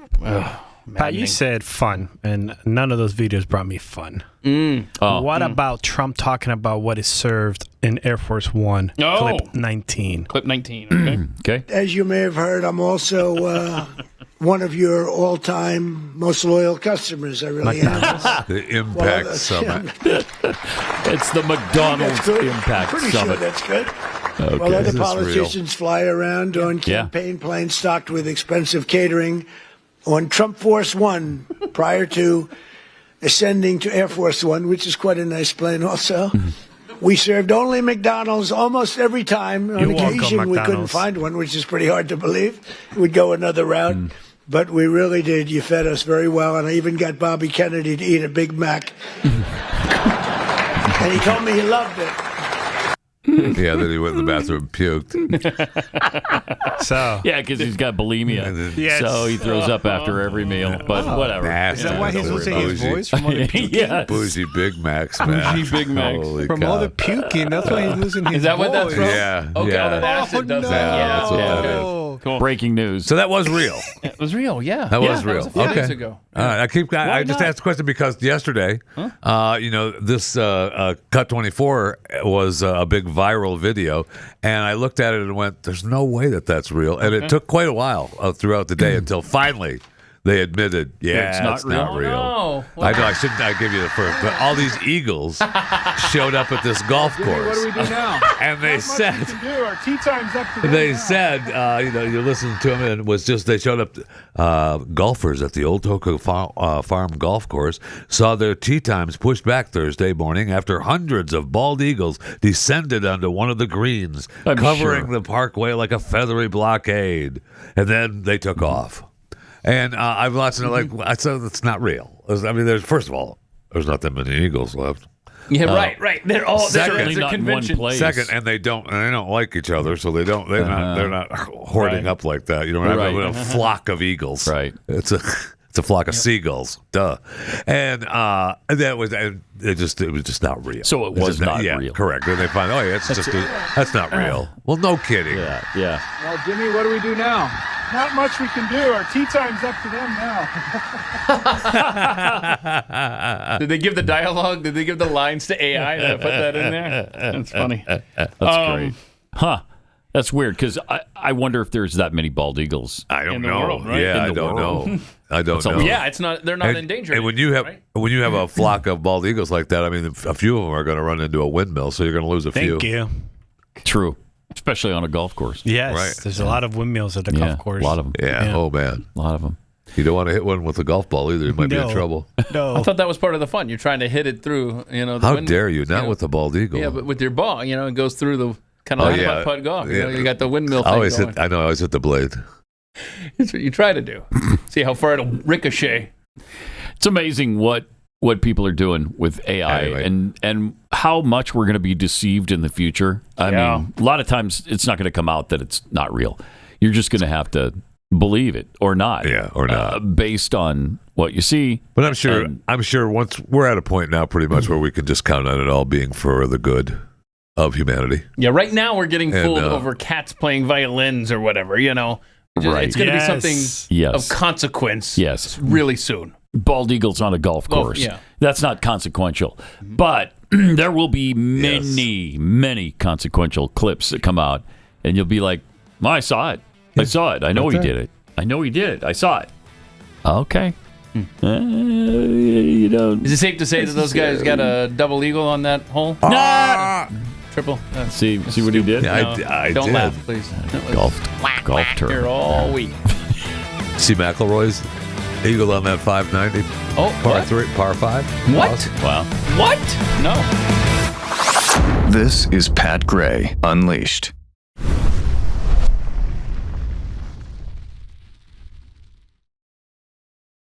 Pat, you said fun, and none of those videos brought me fun. What about Trump talking about what is served in Air Force One? Clip 19. Clip 19, okay. As you may have heard, I'm also one of your all-time most loyal customers. I really am. The Impact Summit. It's the McDonald's Impact Pretty Summit. sure that's good. Okay. While other Is this politicians fly around on campaign planes stocked with expensive catering, on Trump Force One, prior to ascending to Air Force One, which is quite a nice plane also, we served only McDonald's almost every time. On occasion, we couldn't find one, which is pretty hard to believe. We'd go another route. But we really did. You fed us very well. And I even got Bobby Kennedy to eat a Big Mac. And he told me he loved it. Yeah, then he went in the bathroom and puked. Yeah, because he's got bulimia. So he throws up after every meal. But whatever. Nasty. Is that why he's losing his voice from all the puking? Bougie Big Macs, man. Bougie Big Macs. Holy From cow. all the puking, that's why he's losing his voice. Is that what that's from? Yeah. Okay, yeah. that acid does that. Yeah, that's what that is. Cool. Breaking news. So that was real. It was real, yeah. That was real. That was a few Okay. days ago. All right. I just not? asked the question because yesterday, this Cut 24 was a big viral video, and I looked at it and went, "There's no way that that's real." And it took quite a while throughout the day until finally they admitted, it's not real. Oh, no. I know I shouldn't. I give you the first, but all these eagles showed up at this golf course. What do we do now? And they said, Our tea time's up to them they now. said, you listened to them, and it was just they showed up. Golfers at the Old Toko Farm Golf Course saw their tee times pushed back Thursday morning after hundreds of bald eagles descended onto one of the greens, covering the parkway like a feathery blockade, and then they took off. And I've watched it I said it's not real. I mean, first of all, there's not that many eagles left. Yeah, right. They're all Second, they're convention. Second, and they don't like each other, so they're not hoarding up like that. You don't have a flock of eagles. Right. It's a flock of seagulls. Duh. And it was just not real. So it was not real. Correct. Then they find, that's not real. Well, no kidding. Yeah. Well, Jimmy, what do we do now? Not much we can do. Our tea time's up to them now. Did they give the dialogue? Did they give the lines to AI? Did I put that in there? That's funny. That's great. Huh. That's weird because I wonder if there's that many bald eagles. I don't In the know. world, right? Yeah, In I the don't world. know. I don't know. Yeah, they're not endangered. And when you have a flock of bald eagles like that, I mean, a few of them are going to run into a windmill, so you're going to lose a few. Thank you. True. Especially on a golf course. Yes, Right. there's a lot of windmills at the golf course. A lot of them. Yeah. Oh man, a lot of them. You don't want to hit one with a golf ball either. You might be in trouble. No. I thought that was part of the fun. You're trying to hit it through, the How wind, dare you? Not with the bald eagle. Yeah, but with your ball, it goes through the kind of like putt golf. You got the windmill thing going. I always hit the blade. That's what you try to do. See how far it'll ricochet. It's amazing what people are doing with AI and how much we're going to be deceived in the future. I mean, a lot of times it's not going to come out that it's not real. You're just going to have to believe it or not. Yeah, or not. Based on what you see. But I'm sure once we're at a point now pretty much where we can just count on it all being for the good of humanity. Yeah, right now we're getting fooled over cats playing violins or whatever, Right. It's going to be something of consequence really soon. Bald eagles on a golf course. Yeah. That's not consequential. But there will be many consequential clips that come out, and you'll be like, I saw it. I saw it. I know he did it. I know he did it. I saw it. Okay. Is it safe to say that those guys got a double eagle on that hole? Triple. See what he did? No, I don't did. laugh, please. Golf term. Here all week. See McElroy's eagle on that 590. Par 5. What? Wow. What? No. This is Pat Gray Unleashed.